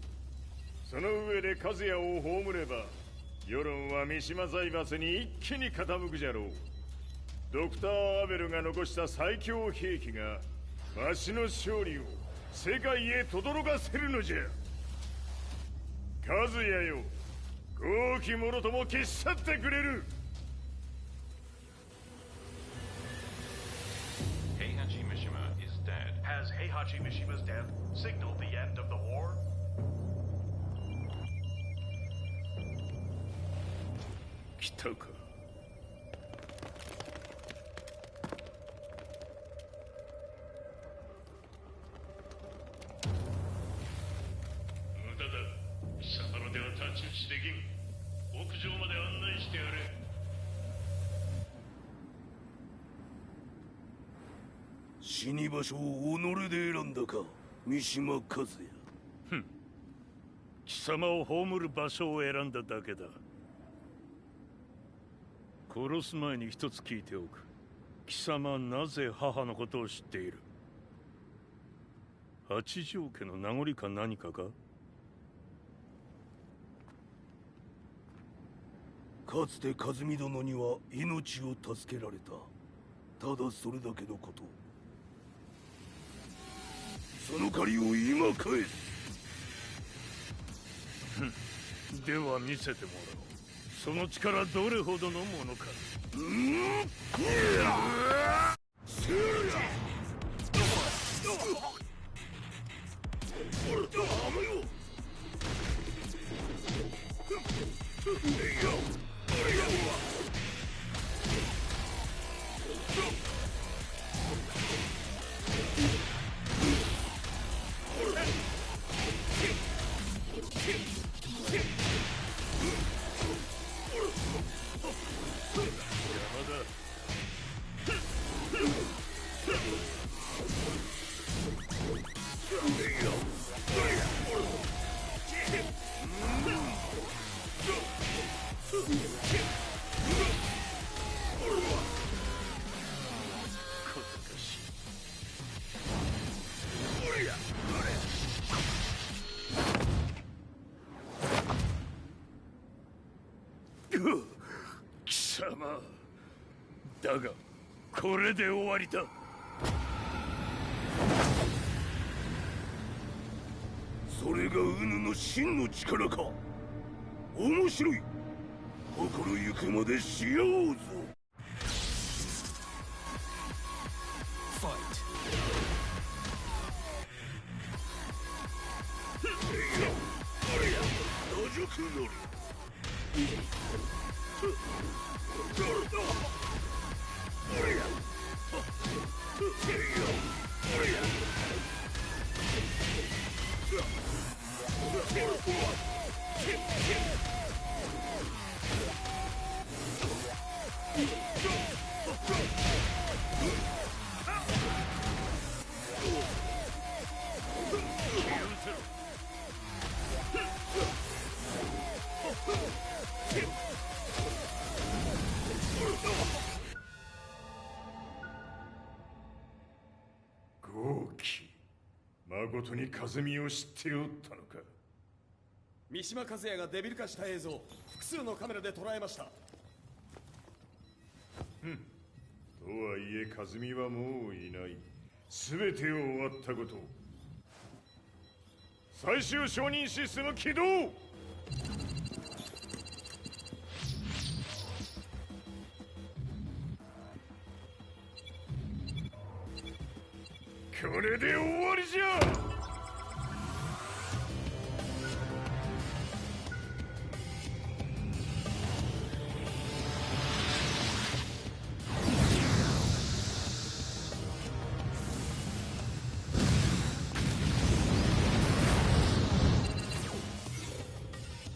その上で和也を葬れば世論は三島財閥に一気に傾くじゃろう。ドクター・アベルが残した最強兵器がわしの勝利を世界へ轟かせるのじゃ。和也よ、豪気者とも消し去ってくれる。Heihachi Mishima is dead. Has Heihachi Mishima's death signaled the end of the war? 来たか。無駄だ。貴様のでは太刀打ちできん。屋上まで案内してやれ。死に場所を己で選んだか、三島和也。ふん。貴様を葬る場所を選んだだけだ。殺す前に一つ聞いておく。貴様はなぜ母のことを知っている？八条家の名残か何かか？かつて和美殿には命を助けられた。ただそれだけのこと。その借りを今返す。では見せてもらおう。その力どれほどのものか。貴様だがこれで終わりだ。そそれがウヌの真の力か。面白い。心ゆくまでしようぞ。野宿乗る。豪気、誠に風見を知っておったのか。三島和也がデビル化した映像、複数のカメラで捉えました。とはいえ風見はもういない。全てを終わったこと。最終承認システム起動。これで終わりじゃ。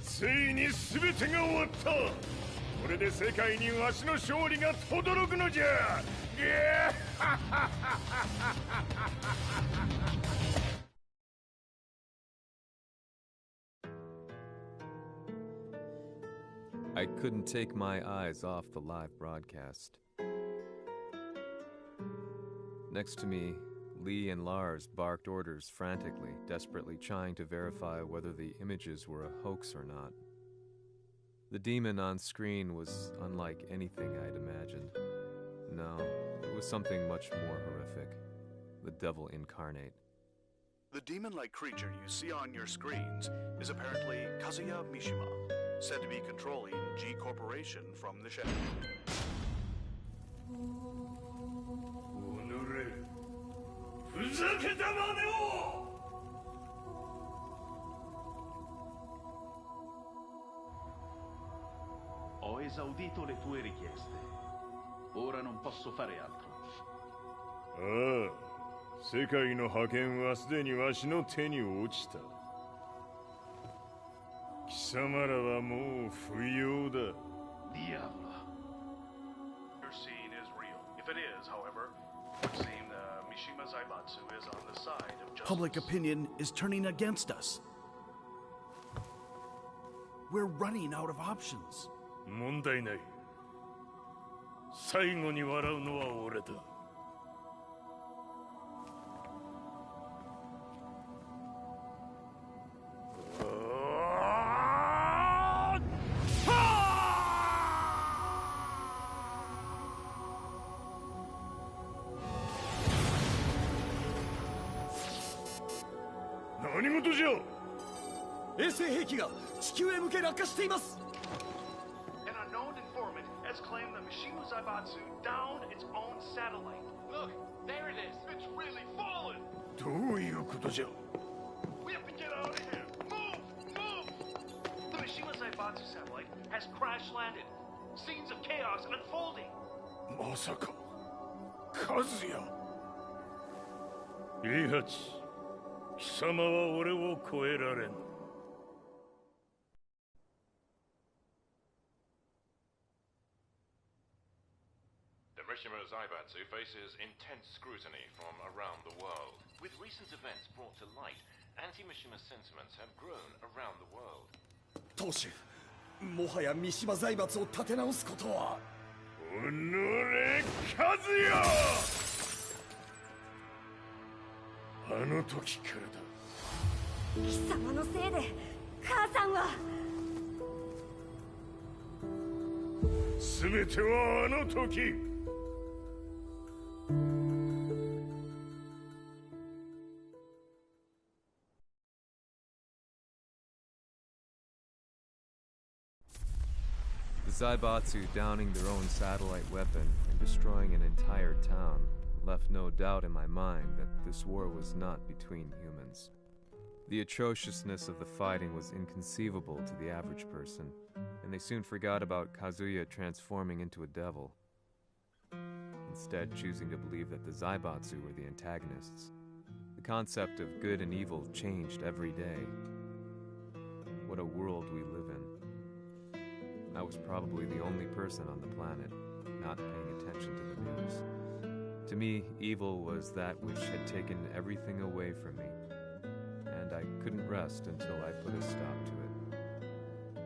ついに全てが終わった。これで世界にわしの勝利が轟くのじゃ。I couldn't take my eyes off the live broadcast. Next to me, Lee and Lars barked orders frantically, desperately trying to verify whether the images were a hoax or not. The demon on screen was unlike anything I'd imagined. No, it was something much more horrific. The devil incarnate. The demon-like creature you see on your screens is apparently Kazuya Mishima, said to be controlling G Corporation from the shadow. Ho esaudito le tue richieste. Ora non posso fare altro. ああ、世界の覇権はすでにわしの手に落ちた。貴様らはもう不要だ。Diavolo. Your scene is real. If it is, however, it would seem Mishima Zaibatsu is on the side of justice. Public opinion is turning against us. We're running out of options. 問題ない。最後に笑うのは俺だ。何事じゃ。衛星兵器が地球へ向け落下しています。An unknown informant has claimed that Mishima Zaibatsu downed its own satellite. Look, there it is. It's really fallen. どういうことじゃ。We have to get out of here. Move, move. The Mishima Zaibatsu satellite has crash landed. Scenes of chaos unfolding. まさか、和也。イハチ、貴様は俺を超えられん。Mishima Zaibatsu faces intense scrutiny from around the world. With recent events brought to light, anti-Mishima sentiments have grown around the world. 当主、もはや三島財閥を立て直すことは。おのれ、和也！あの時からだ。貴様のせいで母さんは。全てはあの時。Zaibatsu downing their own satellite weapon and destroying an entire town left no doubt in my mind that this war was not between humans. The atrociousness of the fighting was inconceivable to the average person, and they soon forgot about Kazuya transforming into a devil, instead choosing to believe that the Zaibatsu were the antagonists. The concept of good and evil changed every day. What a world we live in. I was probably the only person on the planet not paying attention to the news. To me, evil was that which had taken everything away from me, and I couldn't rest until I put a stop to it.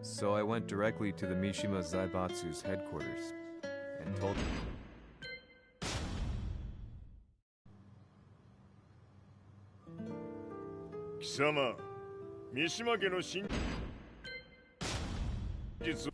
So I went directly to the Mishima Zaibatsu's headquarters and told them. 貴様、三島家の真実を。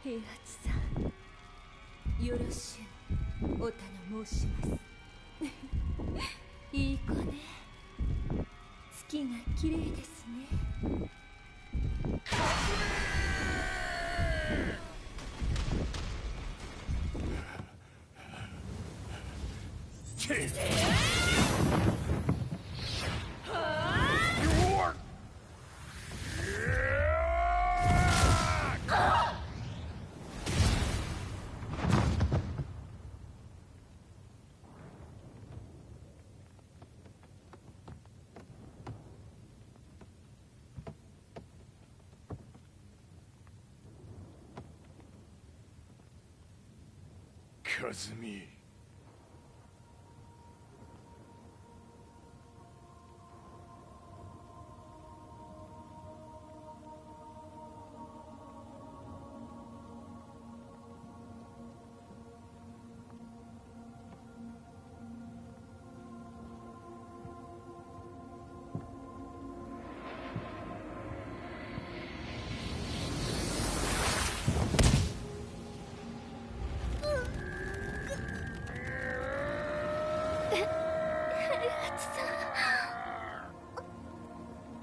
平八さん、よろしゅうお頼申しますいい子ね、月が綺麗ですね。和美。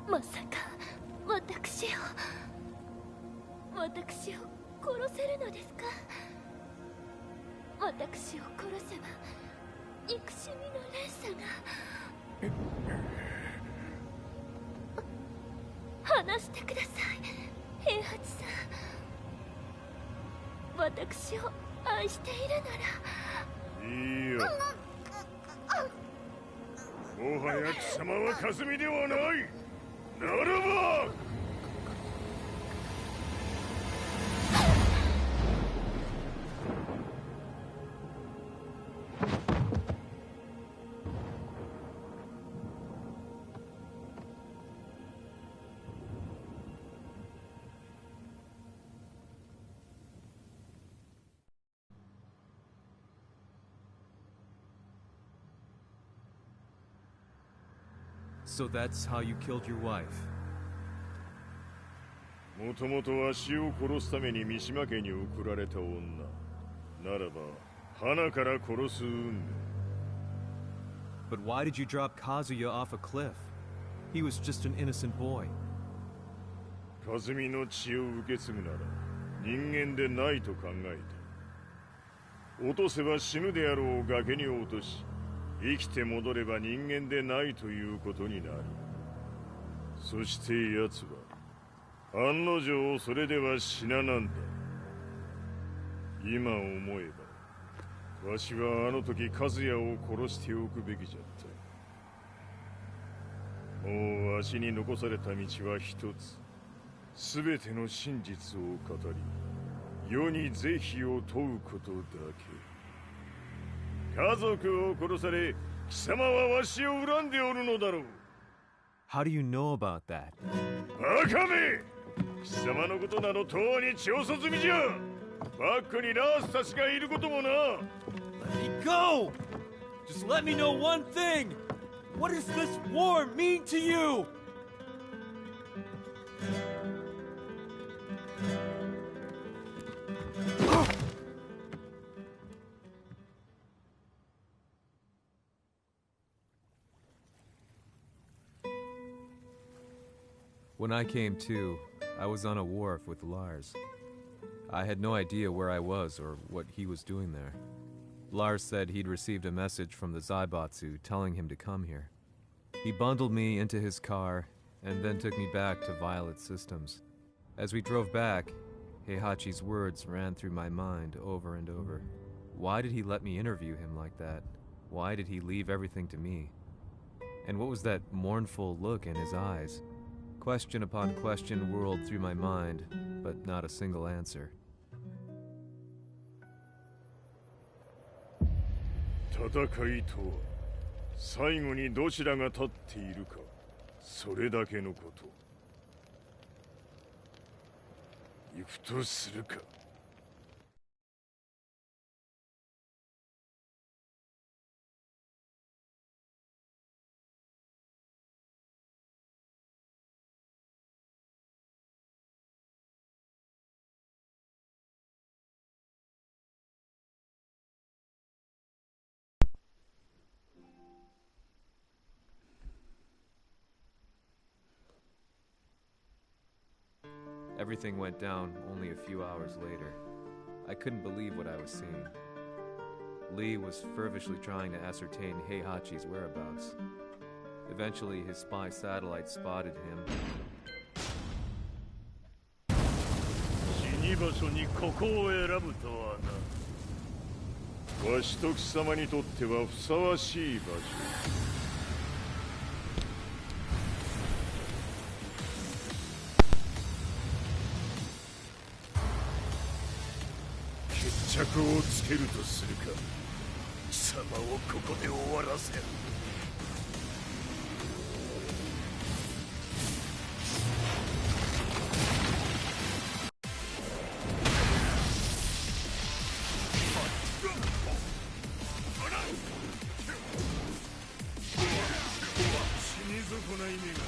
まさか私を殺せるのですか？私を殺せば憎しみの連鎖が。話してください、平八さん。私を愛しているなら。いいよ。もはや貴様は和美ではない。ならばSo that's how you killed your wife. もともとわしを殺すために三島家に送られた女ならば花から殺す運命。 But why did you drop Kazuya off a cliff? He was just an innocent boy. 和美の血を受け継ぐなら人間でないと考えた。落とせば死ぬであろう崖に落とし、生きて戻れば人間でないということになる。そして奴は案の定それでは死ななんだ。今思えばわしはあの時和也を殺しておくべきじゃった。もうわしに残された道は一つ。すべての真実を語り世に是非を問うことだけ。家族を殺され貴様はわしを恨んでおるのだろう。 How do you know about that? バカめ！貴様のことなどとうに調査済みじゃ。バックにラースたちがいることもな。 Let me go! Just let me know one thing! What does this war mean to you? When I came to, I was on a wharf with Lars. I had no idea where I was or what he was doing there. Lars said he'd received a message from the Zaibatsu telling him to come here. He bundled me into his car and then took me back to Violet Systems. As we drove back, Heihachi's words ran through my mind over and over. Why did he let me interview him like that? Why did he leave everything to me? And what was that mournful look in his eyes? Question upon question whirled through my mind, but not a single answer. 戦いとは最後にどちらが立っているか、それだけのこと。行くとするか。Everything went down only a few hours later. I couldn't believe what I was seeing. Lee was feverishly trying to ascertain Heihachi's whereabouts. Eventually, his spy satellite spotted him. 死に場所にここを選ぶとはな。わしと貴様にとってはふさわしい場所。 決着をつけるとするか。貴様をここで終わらせる。死に損ない目が。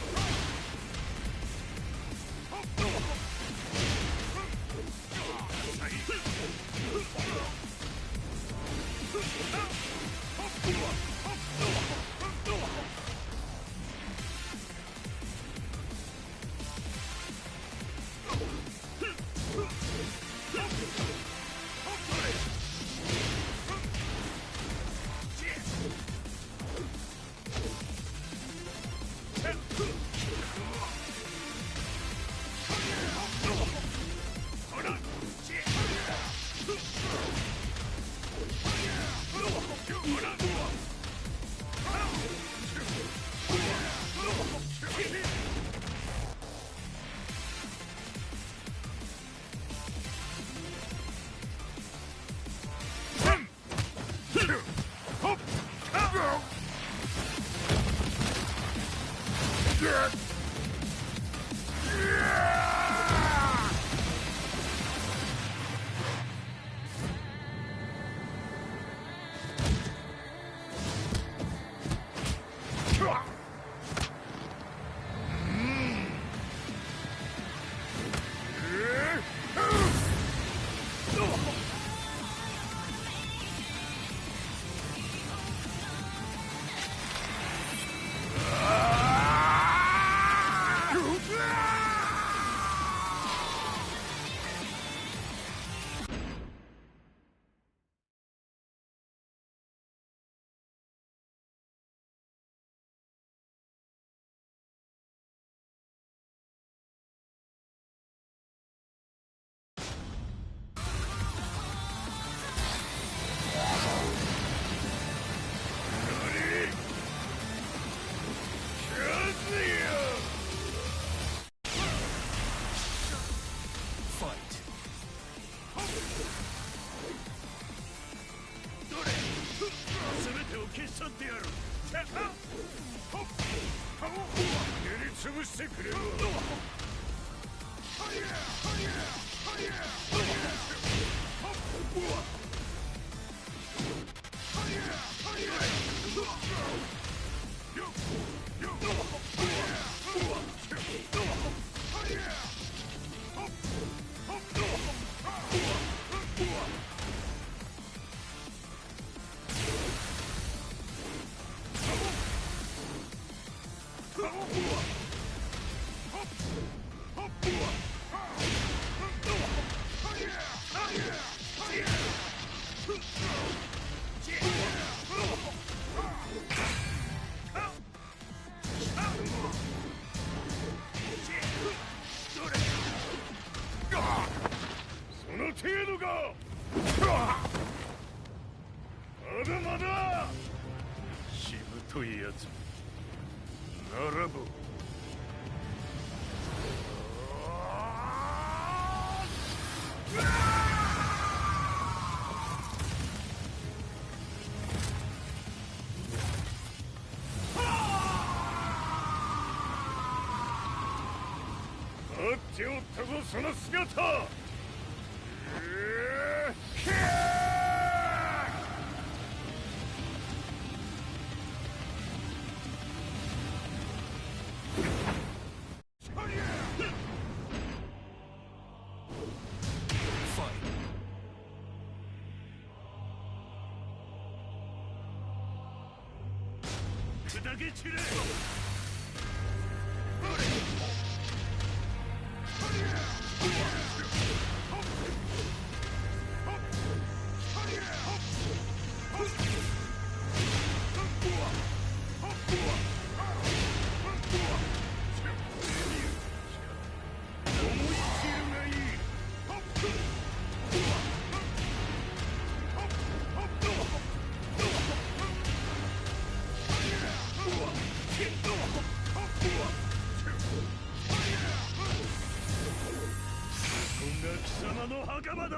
待っておったぞその姿。砕け散れ。貴様の墓場だ。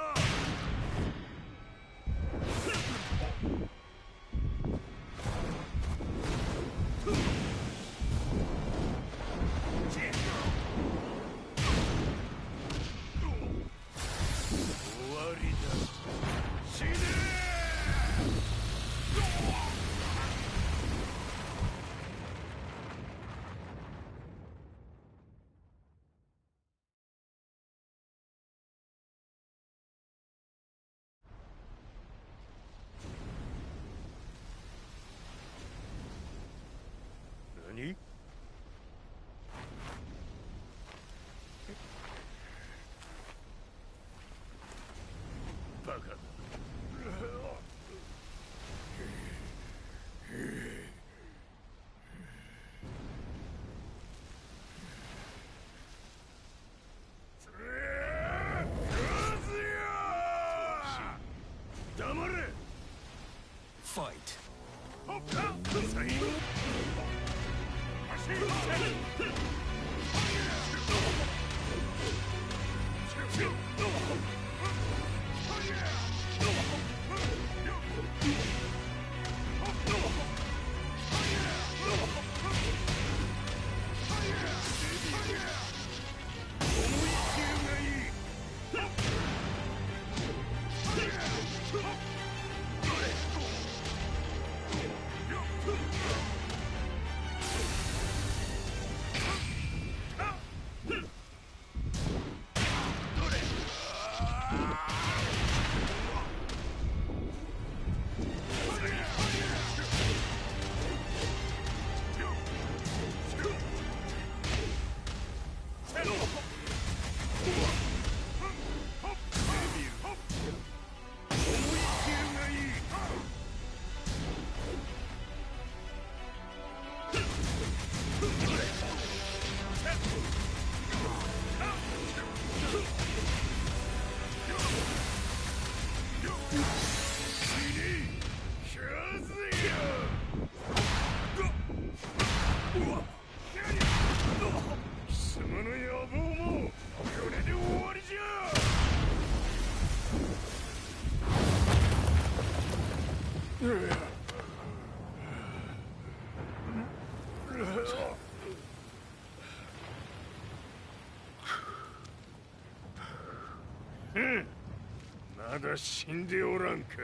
まだ死んでおらんか。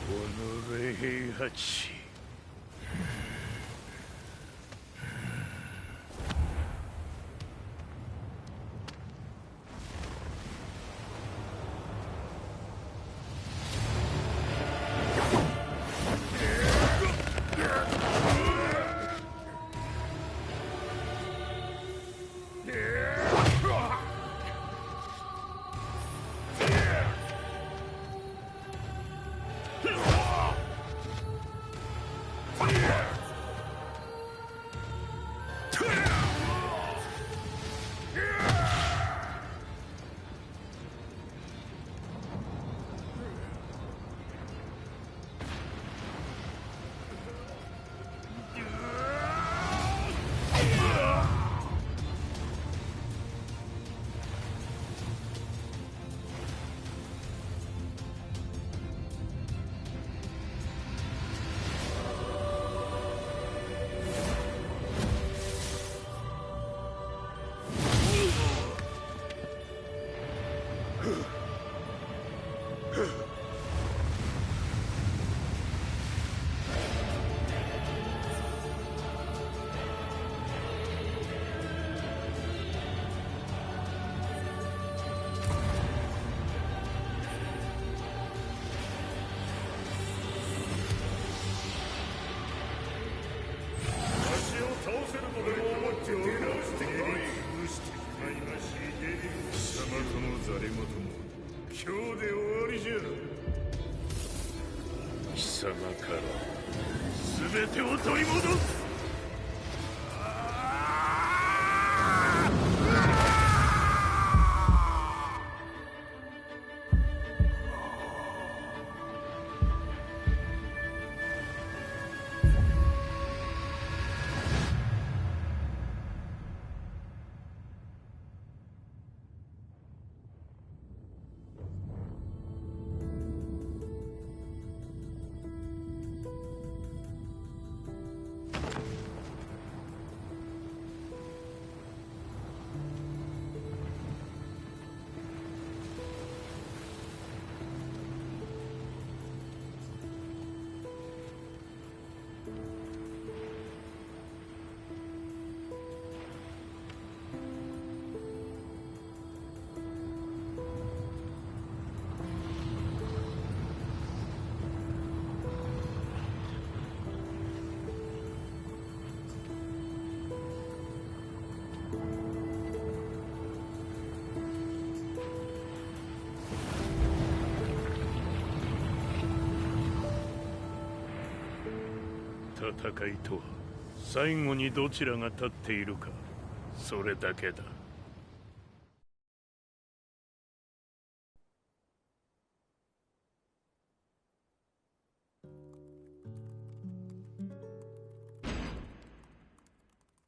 己平八。貴様から全てを取り戻す。戦いとは最後にどちらが立っているか、それだけだ。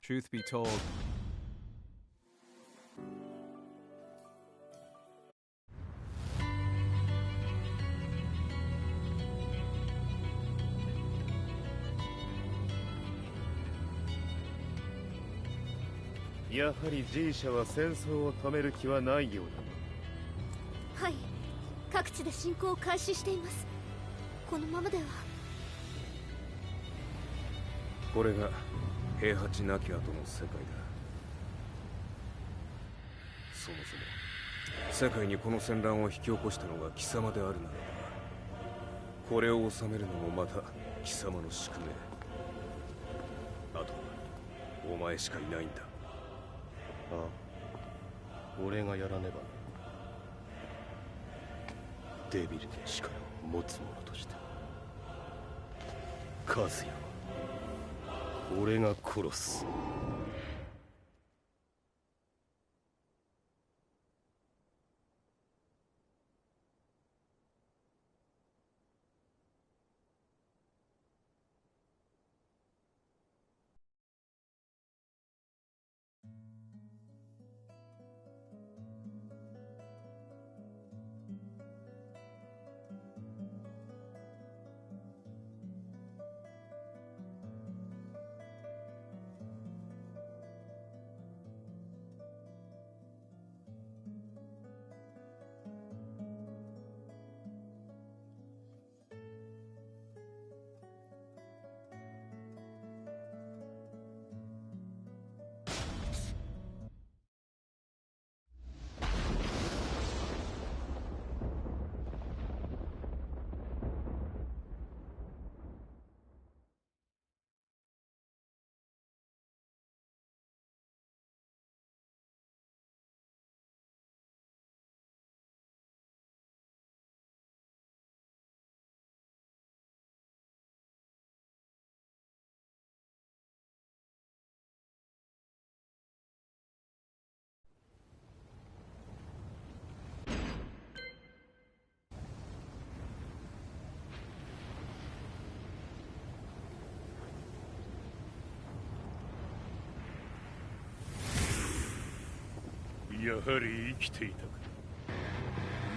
Truth be told,やはり G 社は戦争を止める気はないようだ。はい、各地で侵攻を開始しています。このままでは。これが平八なき後の世界だ。そもそも世界にこの戦乱を引き起こしたのが貴様であるならば、これを収めるのもまた貴様の宿命。あとはお前しかいないんだ。ああ、俺がやらねば。デビルの力を持つ者として和也は俺が殺す。やはり生きていたか。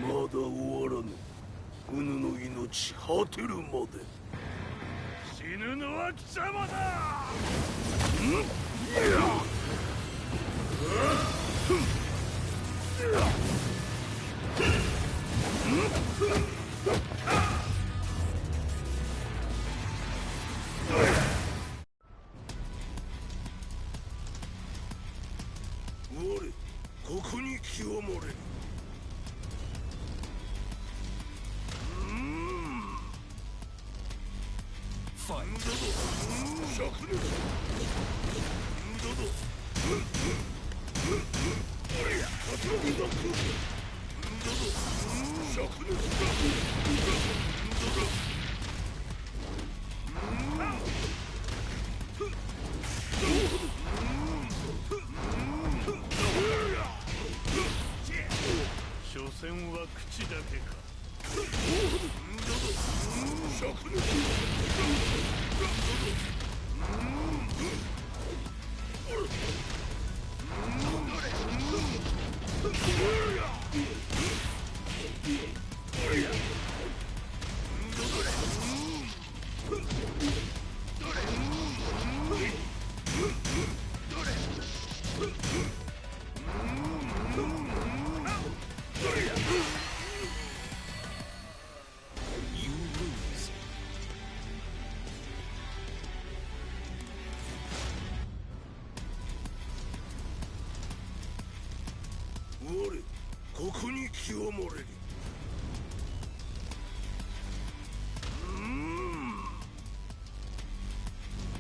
まだ終わらぬ。うぬの命果てるまで。死ぬのは貴様だ。我ここに清盛れ。ファイトだぞ。灼熱だぞ。俺や勝ちだぞ。灼熱だぞ。所詮は口だけか。我ここに清盛れり。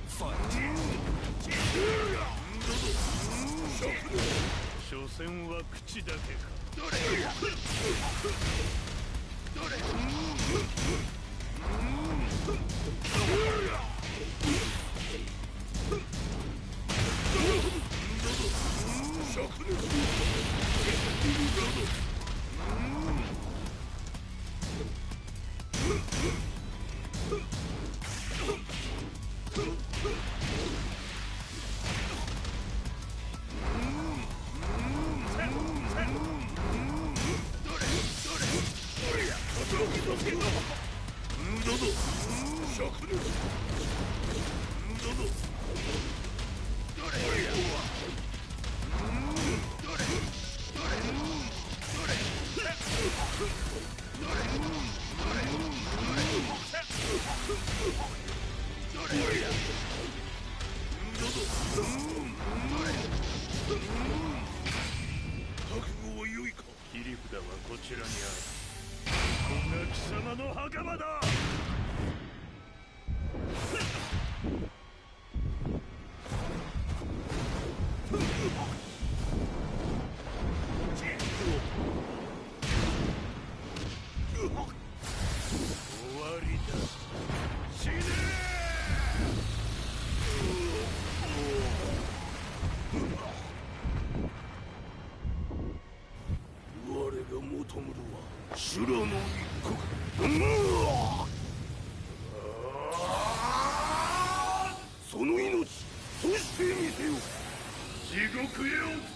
ファイト。所詮は口だけか。どれ。切り札はこちらにある。こんな貴様の袴だ。終わりだ。死ね我が求むるは修羅の一刻。その命そしてみせよ。地獄へ落ち